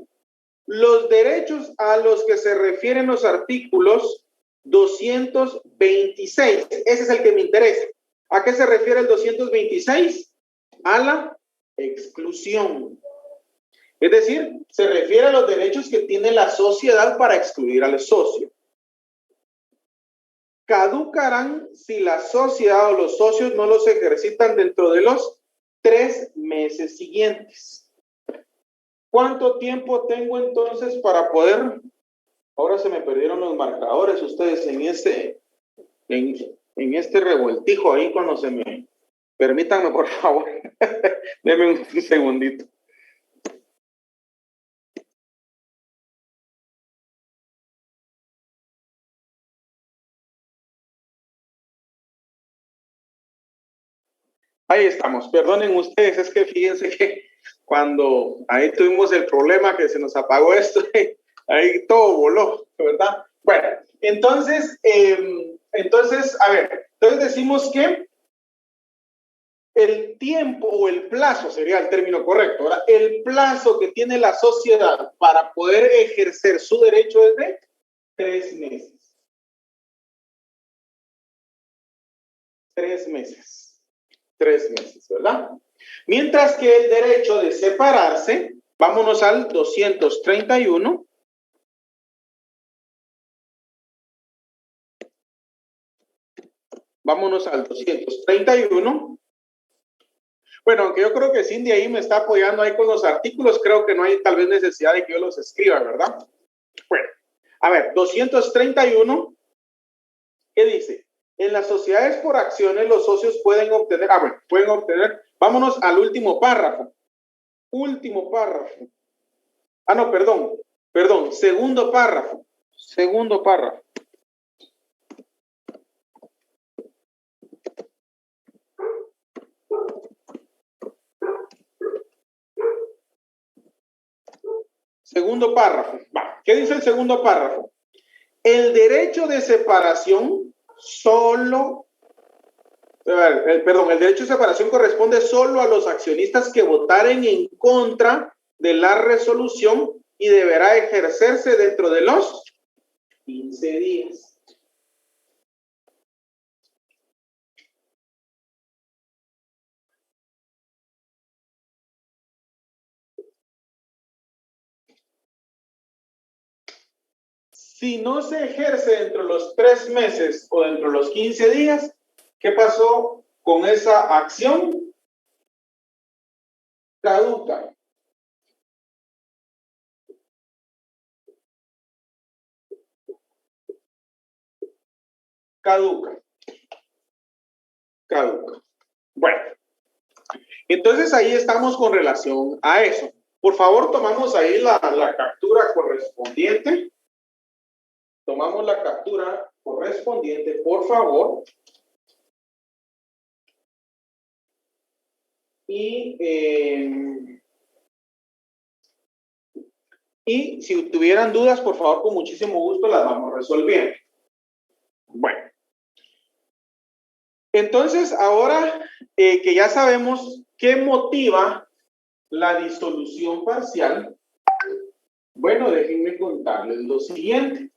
Los derechos a los que se refieren los artículos 226. Ese es el que me interesa. ¿A qué se refiere el 226? A la exclusión. Es decir, se refiere a los derechos que tiene la sociedad para excluir al socio. Caducarán si la sociedad o los socios no los ejercitan dentro de los 3 meses siguientes. ¿Cuánto tiempo tengo entonces para poder? Ahora se me perdieron los marcadores ustedes en este revoltijo ahí cuando se me... Permítanme, por favor. Denme un segundito. Ahí estamos. Perdonen ustedes, es que fíjense que cuando ahí tuvimos el problema que se nos apagó esto, ahí todo voló, ¿verdad? Bueno, entonces, a ver, entonces decimos que el tiempo o el plazo sería el término correcto, ¿verdad? El plazo que tiene la sociedad para poder ejercer su derecho es de 3 meses. 3 meses. 3 meses, ¿verdad? Mientras que el derecho de separarse, vámonos al 231, Vámonos al 231. Bueno, aunque yo creo que Cindy ahí me está apoyando ahí con los artículos, creo que no hay tal vez necesidad de que yo los escriba, ¿verdad? Bueno, a ver, 231, ¿qué dice? En las sociedades por acciones los socios pueden obtener, vámonos al último párrafo. Último párrafo. No, perdón, segundo párrafo. Segundo párrafo. Segundo párrafo. ¿Qué dice el segundo párrafo? El derecho de separación el derecho de separación corresponde solo a los accionistas que votaren en contra de la resolución y deberá ejercerse dentro de los 15 días. Si no se ejerce dentro de los 3 meses o dentro de los 15 días, ¿qué pasó con esa acción? Caduca. Caduca. Bueno, entonces ahí estamos con relación a eso. Por favor, tomamos ahí la captura correspondiente. Tomamos la captura correspondiente, por favor. Y si tuvieran dudas, por favor, con muchísimo gusto las vamos resolviendo. Bueno. Entonces, ahora que ya sabemos qué motiva la disolución parcial, bueno, déjenme contarles lo siguiente.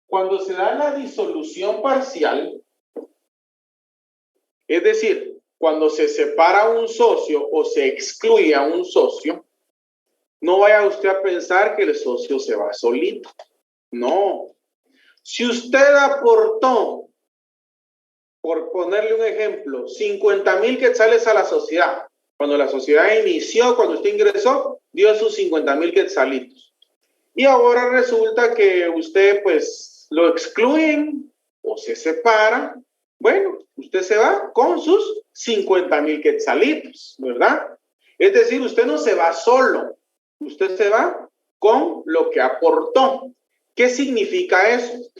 Cuando se da la disolución parcial, es decir, cuando se separa un socio o se excluye a un socio, no vaya usted a pensar que el socio se va solito. No. Si usted aportó, por ponerle un ejemplo, 50,000 quetzales a la sociedad, cuando la sociedad inició, cuando usted ingresó, dio sus 50,000 quetzalitos. Y ahora resulta que usted, pues, lo excluyen o se separa. Bueno, usted se va con sus 50,000 quetzalitos, ¿verdad? Es decir, usted no se va solo. Usted se va con lo que aportó. ¿Qué significa eso?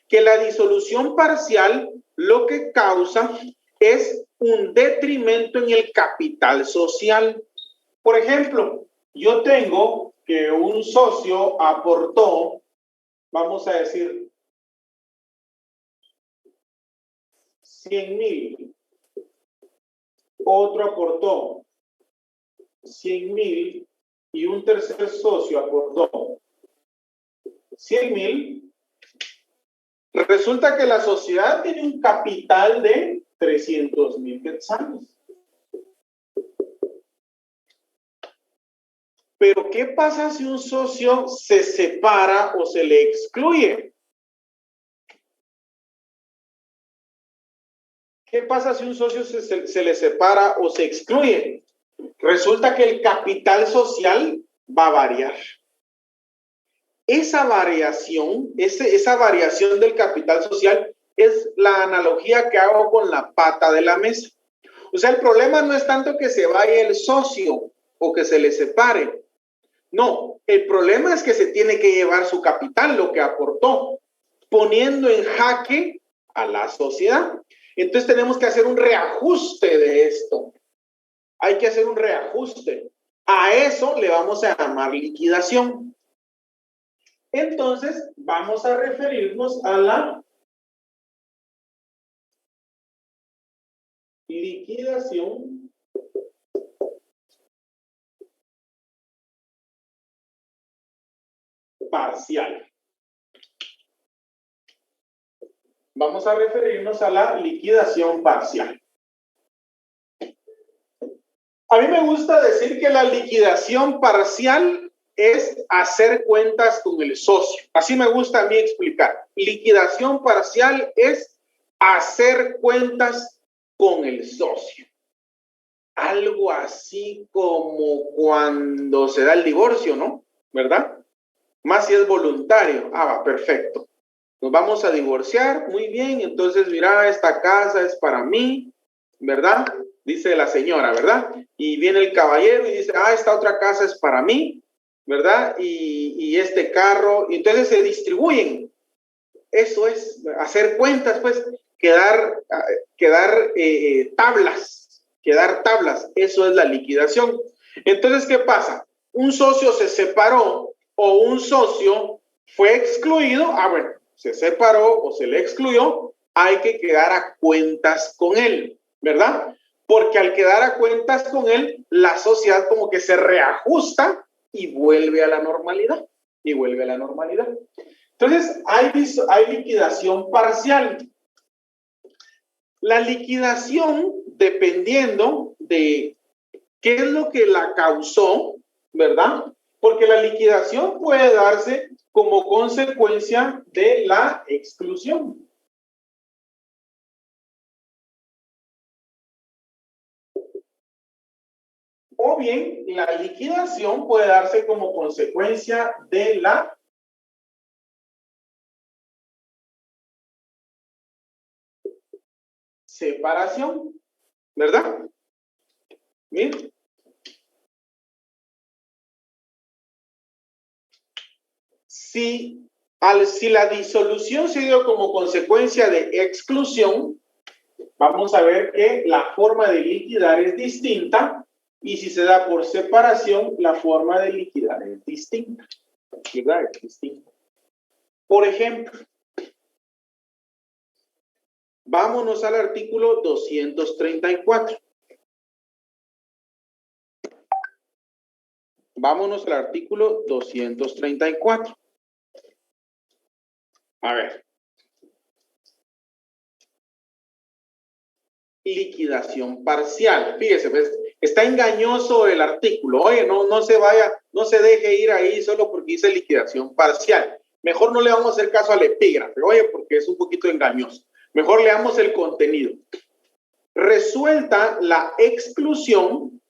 Que la disolución parcial lo que causa es un detrimento en el capital social. Por ejemplo, yo tengo que un socio aportó, vamos a decir, 100,000. Otro aportó 100,000 y un tercer socio aportó 100,000. Resulta que la sociedad tiene un capital de 300,000 quetzales. Pero ¿qué pasa si un socio se separa o se le excluye? ¿Qué pasa si un socio se le separa o se excluye? Resulta que el capital social va a variar. Esa variación del capital social es la analogía que hago con la pata de la mesa. O sea, el problema no es tanto que se vaya el socio o que se le separe. No, el problema es que se tiene que llevar su capital, lo que aportó, poniendo en jaque a la sociedad. Entonces tenemos que hacer un reajuste de esto. Hay que hacer un reajuste. A eso le vamos a llamar liquidación. Entonces vamos a referirnos a la liquidación parcial. Vamos a referirnos a la liquidación parcial. A mí me gusta decir que la liquidación parcial es hacer cuentas con el socio. Así me gusta a mí explicar. Liquidación parcial es hacer cuentas con el socio. Algo así como cuando se da el divorcio, ¿no? ¿Verdad? Más si es voluntario. Va, perfecto. Nos vamos a divorciar, muy bien. Entonces, mira, esta casa es para mí, ¿verdad? Dice la señora, ¿verdad? Y viene el caballero y dice, esta otra casa es para mí, ¿verdad? Y este carro, y entonces se distribuyen. Eso es hacer cuentas, pues, quedar tablas, eso es la liquidación. Entonces, ¿qué pasa? Un socio se separó o un socio fue excluido, bueno, se separó o se le excluyó, hay que quedar a cuentas con él, ¿verdad? Porque al quedar a cuentas con él, la sociedad como que se reajusta y vuelve a la normalidad. Entonces, hay liquidación parcial. La liquidación, dependiendo de qué es lo que la causó, ¿verdad? Porque la liquidación puede darse como consecuencia de la exclusión. O bien, la liquidación puede darse como consecuencia de la separación, ¿verdad? Bien. Si la disolución se dio como consecuencia de exclusión, vamos a ver que la forma de liquidar es distinta, y si se da por separación, la forma de liquidar es distinta. ¿Verdad? Es distinta. Por ejemplo, vámonos al artículo 234. Vámonos al artículo 234. A ver. Liquidación parcial. Fíjese, pues, está engañoso el artículo. Oye, no se vaya, no se deje ir ahí solo porque dice liquidación parcial. Mejor no le vamos a hacer caso al epígrafe, oye, porque es un poquito engañoso. Mejor leamos el contenido. Resuelta la exclusión.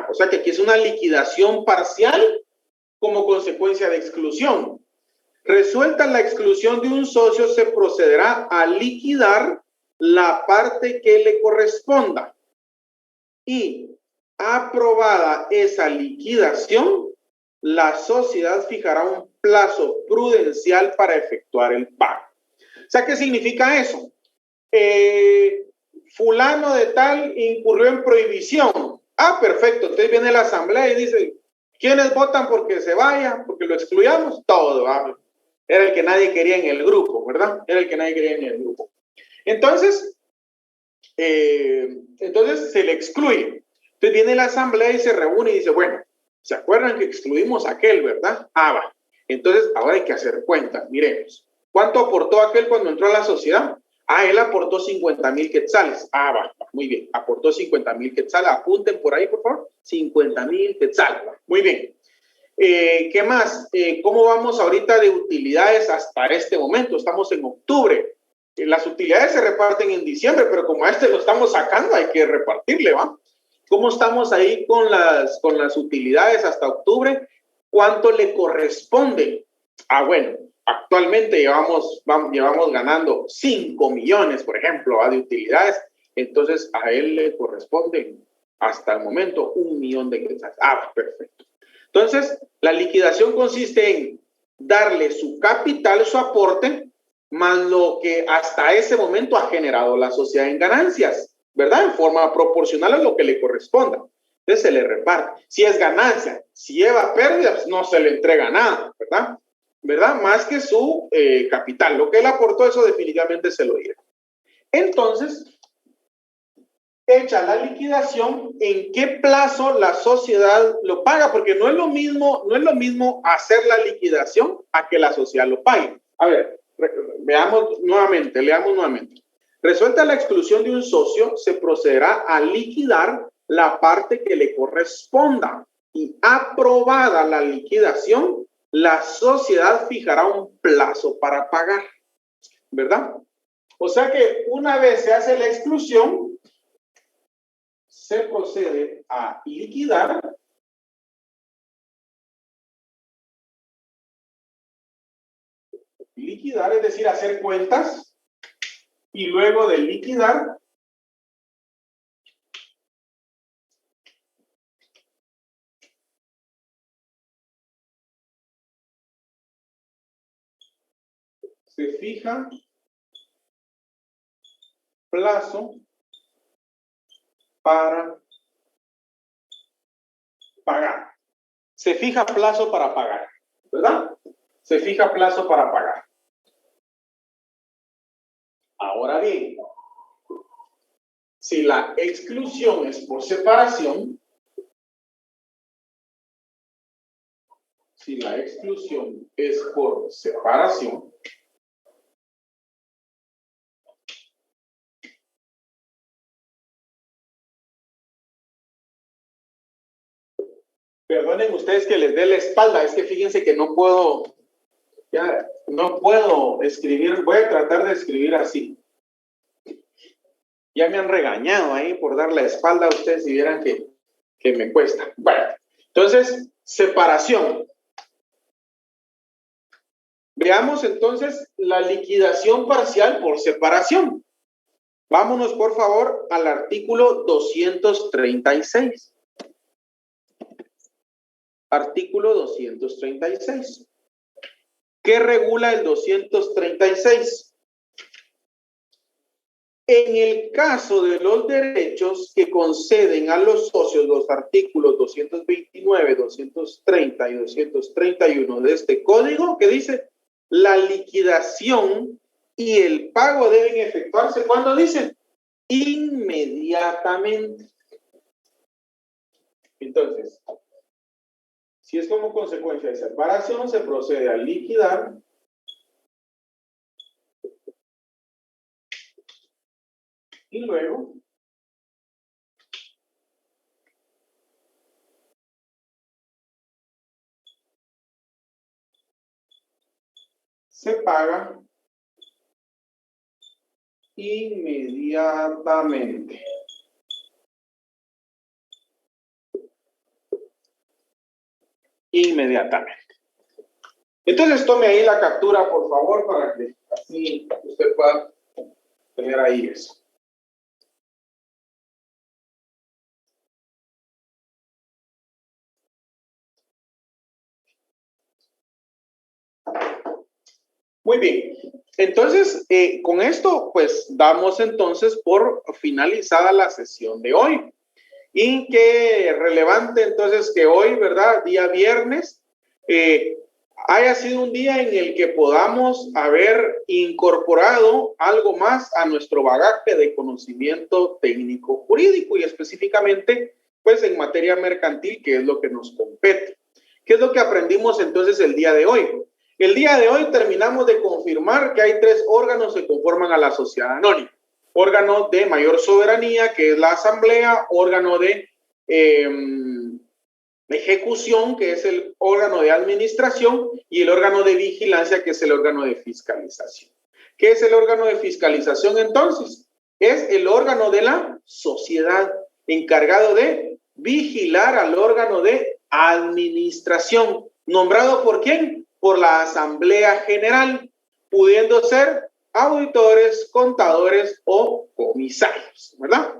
O sea que aquí es una liquidación parcial como consecuencia de exclusión. Resuelta la exclusión de un socio, se procederá a liquidar la parte que le corresponda. Y aprobada esa liquidación, la sociedad fijará un plazo prudencial para efectuar el pago. O sea, ¿qué significa eso? Fulano de tal incurrió en prohibición. Perfecto. Entonces viene la asamblea y dice, ¿quiénes votan porque se vaya? Porque lo excluyamos. Todo. Era el que nadie quería en el grupo, ¿verdad? Era el que nadie quería en el grupo. Entonces se le excluye. Entonces viene la asamblea y se reúne y dice, bueno, ¿se acuerdan que excluimos a aquel, verdad? Va. Entonces ahora hay que hacer cuenta. Miremos. ¿Cuánto aportó aquel cuando entró a la sociedad? Él aportó 50,000 quetzales. Va. Muy bien. Aportó 50,000 quetzales. Apunten por ahí, por favor. 50,000 quetzales. Muy bien. ¿Qué más? ¿Cómo vamos ahorita de utilidades hasta este momento? Estamos en octubre. Las utilidades se reparten en diciembre, pero como a lo estamos sacando, hay que repartirle, ¿va? ¿Cómo estamos ahí con las utilidades hasta octubre? ¿Cuánto le corresponde? Bueno, actualmente llevamos ganando 5 millones, por ejemplo, de utilidades. Entonces, a él le corresponden hasta el momento 1 millón de quetzales. Perfecto. Entonces, la liquidación consiste en darle su capital, su aporte, más lo que hasta ese momento ha generado la sociedad en ganancias, ¿verdad? En forma proporcional a lo que le corresponda. Entonces se le reparte. Si es ganancia, si lleva pérdidas, no se le entrega nada, ¿verdad? Más que su capital. Lo que él aportó, eso definitivamente se lo lleva. Entonces, hecha la liquidación, ¿en qué plazo la sociedad lo paga? Porque no es lo mismo hacer la liquidación a que la sociedad lo pague. A ver, leamos nuevamente. Resuelta la exclusión de un socio, se procederá a liquidar la parte que le corresponda y aprobada la liquidación, la sociedad fijará un plazo para pagar, ¿verdad? O sea que una vez se hace la exclusión, se procede a liquidar es decir, hacer cuentas, y luego de liquidar, se fija plazo para pagar. Se fija plazo para pagar, ¿verdad? Se fija plazo para pagar. Ahora bien, si la exclusión es por separación, perdonen ustedes que les dé la espalda, es que fíjense que no puedo escribir, voy a tratar de escribir así. Ya me han regañado ahí por dar la espalda a ustedes si vieran que me cuesta. Bueno, entonces, separación. Veamos entonces la liquidación parcial por separación. Vámonos por favor al artículo 236. Artículo 236. ¿Qué regula el 236? En el caso de los derechos que conceden a los socios los artículos 229, 230 y 231 de este código, que dice la liquidación y el pago deben efectuarse, ¿cuándo dicen? Inmediatamente. Entonces, si es como consecuencia de separación, se procede a liquidar y luego se paga inmediatamente. Entonces tome ahí la captura, por favor, para que así usted pueda tener ahí eso. Muy bien. Entonces, con esto, pues, damos entonces por finalizada la sesión de hoy. Y qué relevante entonces que hoy, ¿verdad? Día viernes, haya sido un día en el que podamos haber incorporado algo más a nuestro bagaje de conocimiento técnico jurídico y específicamente, pues, en materia mercantil, que es lo que nos compete. ¿Qué es lo que aprendimos entonces el día de hoy? El día de hoy terminamos de confirmar que hay 3 órganos que conforman a la sociedad anónima. Órgano de mayor soberanía, que es la asamblea, órgano de ejecución, que es el órgano de administración, y el órgano de vigilancia, que es el órgano de fiscalización. ¿Qué es el órgano de fiscalización entonces? Es el órgano de la sociedad encargado de vigilar al órgano de administración. ¿Nombrado por quién? Por la Asamblea General, pudiendo ser auditores, contadores o comisarios, ¿verdad?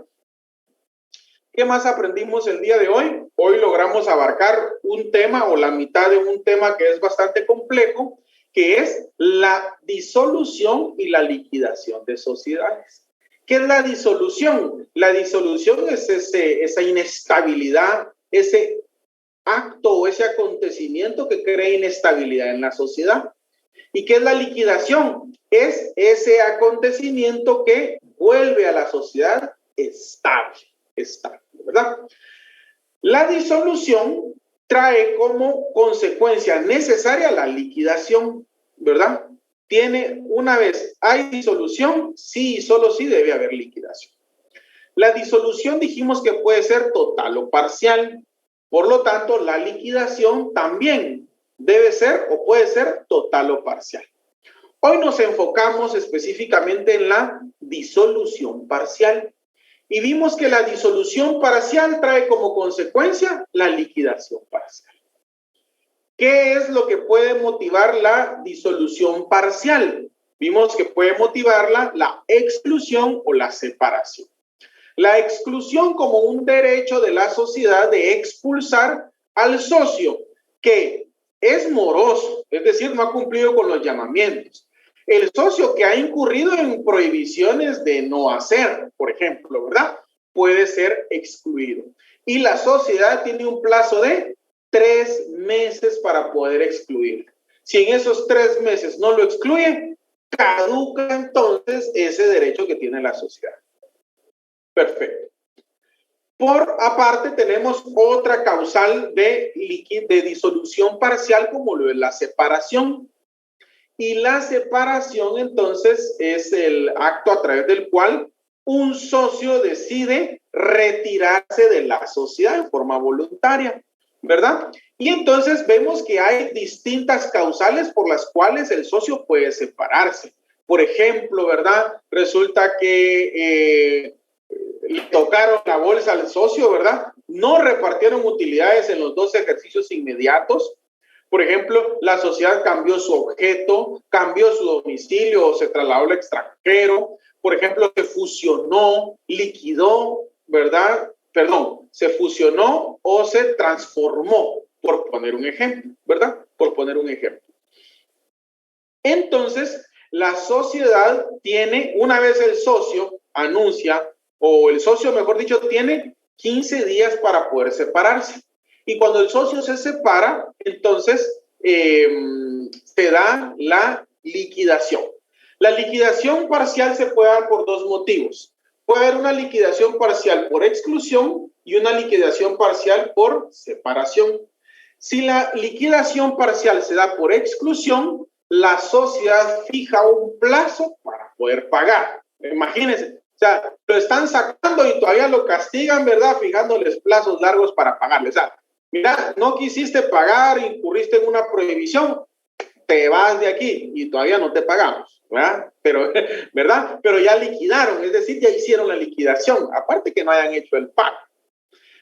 ¿Qué más aprendimos el día de hoy? Hoy logramos abarcar un tema o la mitad de un tema que es bastante complejo, que es la disolución y la liquidación de sociedades. ¿Qué es la disolución? La disolución es esa inestabilidad, ese acto o ese acontecimiento que crea inestabilidad en la sociedad. ¿Y qué es la liquidación? Es ese acontecimiento que vuelve a la sociedad estable, ¿verdad? La disolución trae como consecuencia necesaria la liquidación, ¿verdad? Una vez hay disolución, sí y solo sí debe haber liquidación. La disolución dijimos que puede ser total o parcial. Por lo tanto, la liquidación también debe ser o puede ser total o parcial. Hoy nos enfocamos específicamente en la disolución parcial y vimos que la disolución parcial trae como consecuencia la liquidación parcial. ¿Qué es lo que puede motivar la disolución parcial? Vimos que puede motivarla la exclusión o la separación. La exclusión como un derecho de la sociedad de expulsar al socio que es moroso, es decir, no ha cumplido con los llamamientos. El socio que ha incurrido en prohibiciones de no hacer, por ejemplo, ¿verdad? Puede ser excluido. Y la sociedad tiene un plazo de 3 meses para poder excluir. Si en esos 3 meses no lo excluye, caduca entonces ese derecho que tiene la sociedad. Perfecto. Por aparte tenemos otra causal de disolución parcial como lo es la separación. Y la separación entonces es el acto a través del cual un socio decide retirarse de la sociedad en forma voluntaria, ¿verdad? Y entonces vemos que hay distintas causales por las cuales el socio puede separarse. Por ejemplo, ¿verdad? Resulta que le tocaron la bolsa al socio, ¿verdad? No repartieron utilidades en los 2 ejercicios inmediatos. Por ejemplo, la sociedad cambió su objeto, cambió su domicilio o se trasladó al extranjero. Por ejemplo, se fusionó, liquidó, ¿verdad? Perdón, se fusionó o se transformó, por poner un ejemplo, ¿verdad? Por poner un ejemplo. Entonces, la sociedad tiene, una vez el socio anuncia, o el socio, mejor dicho, tiene 15 días para poder separarse. Y cuando el socio se separa, entonces se da la liquidación. La liquidación parcial se puede dar por 2 motivos. Puede haber una liquidación parcial por exclusión y una liquidación parcial por separación. Si la liquidación parcial se da por exclusión, la sociedad fija un plazo para poder pagar. Imagínense, o sea, lo están sacando y todavía lo castigan, ¿verdad? Fijándoles plazos largos para pagarles. O sea, mira, no quisiste pagar, incurriste en una prohibición, te vas de aquí y todavía no te pagamos, ¿verdad? Pero, ¿verdad? Pero ya liquidaron, es decir, ya hicieron la liquidación, aparte que no hayan hecho el pago.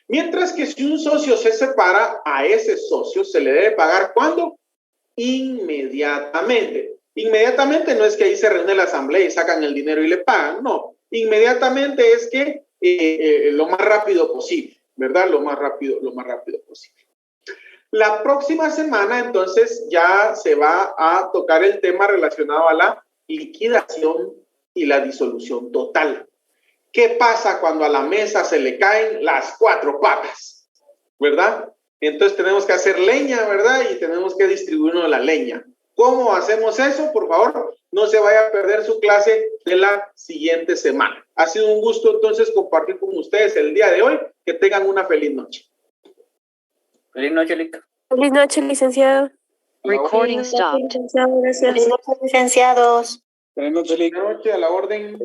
Mientras que si un socio se separa, a ese socio se le debe pagar, ¿cuándo? Inmediatamente. Inmediatamente no es que ahí se reúne la asamblea y sacan el dinero y le pagan, no. Inmediatamente es que lo más rápido posible, ¿verdad? Lo más rápido posible. La próxima semana, entonces, ya se va a tocar el tema relacionado a la liquidación y la disolución total. ¿Qué pasa cuando a la mesa se le caen las 4 patas? ¿Verdad? Entonces tenemos que hacer leña, ¿verdad? Y tenemos que distribuirnos la leña. ¿Cómo hacemos eso? Por favor, no se vaya a perder su clase de la siguiente semana. Ha sido un gusto entonces compartir con ustedes el día de hoy. Que tengan una feliz noche. Feliz noche, Lic. Feliz noche, licenciado. Recording stopped. Licenciado, gracias. Feliz noche, licenciados. Buenas noches, a la orden.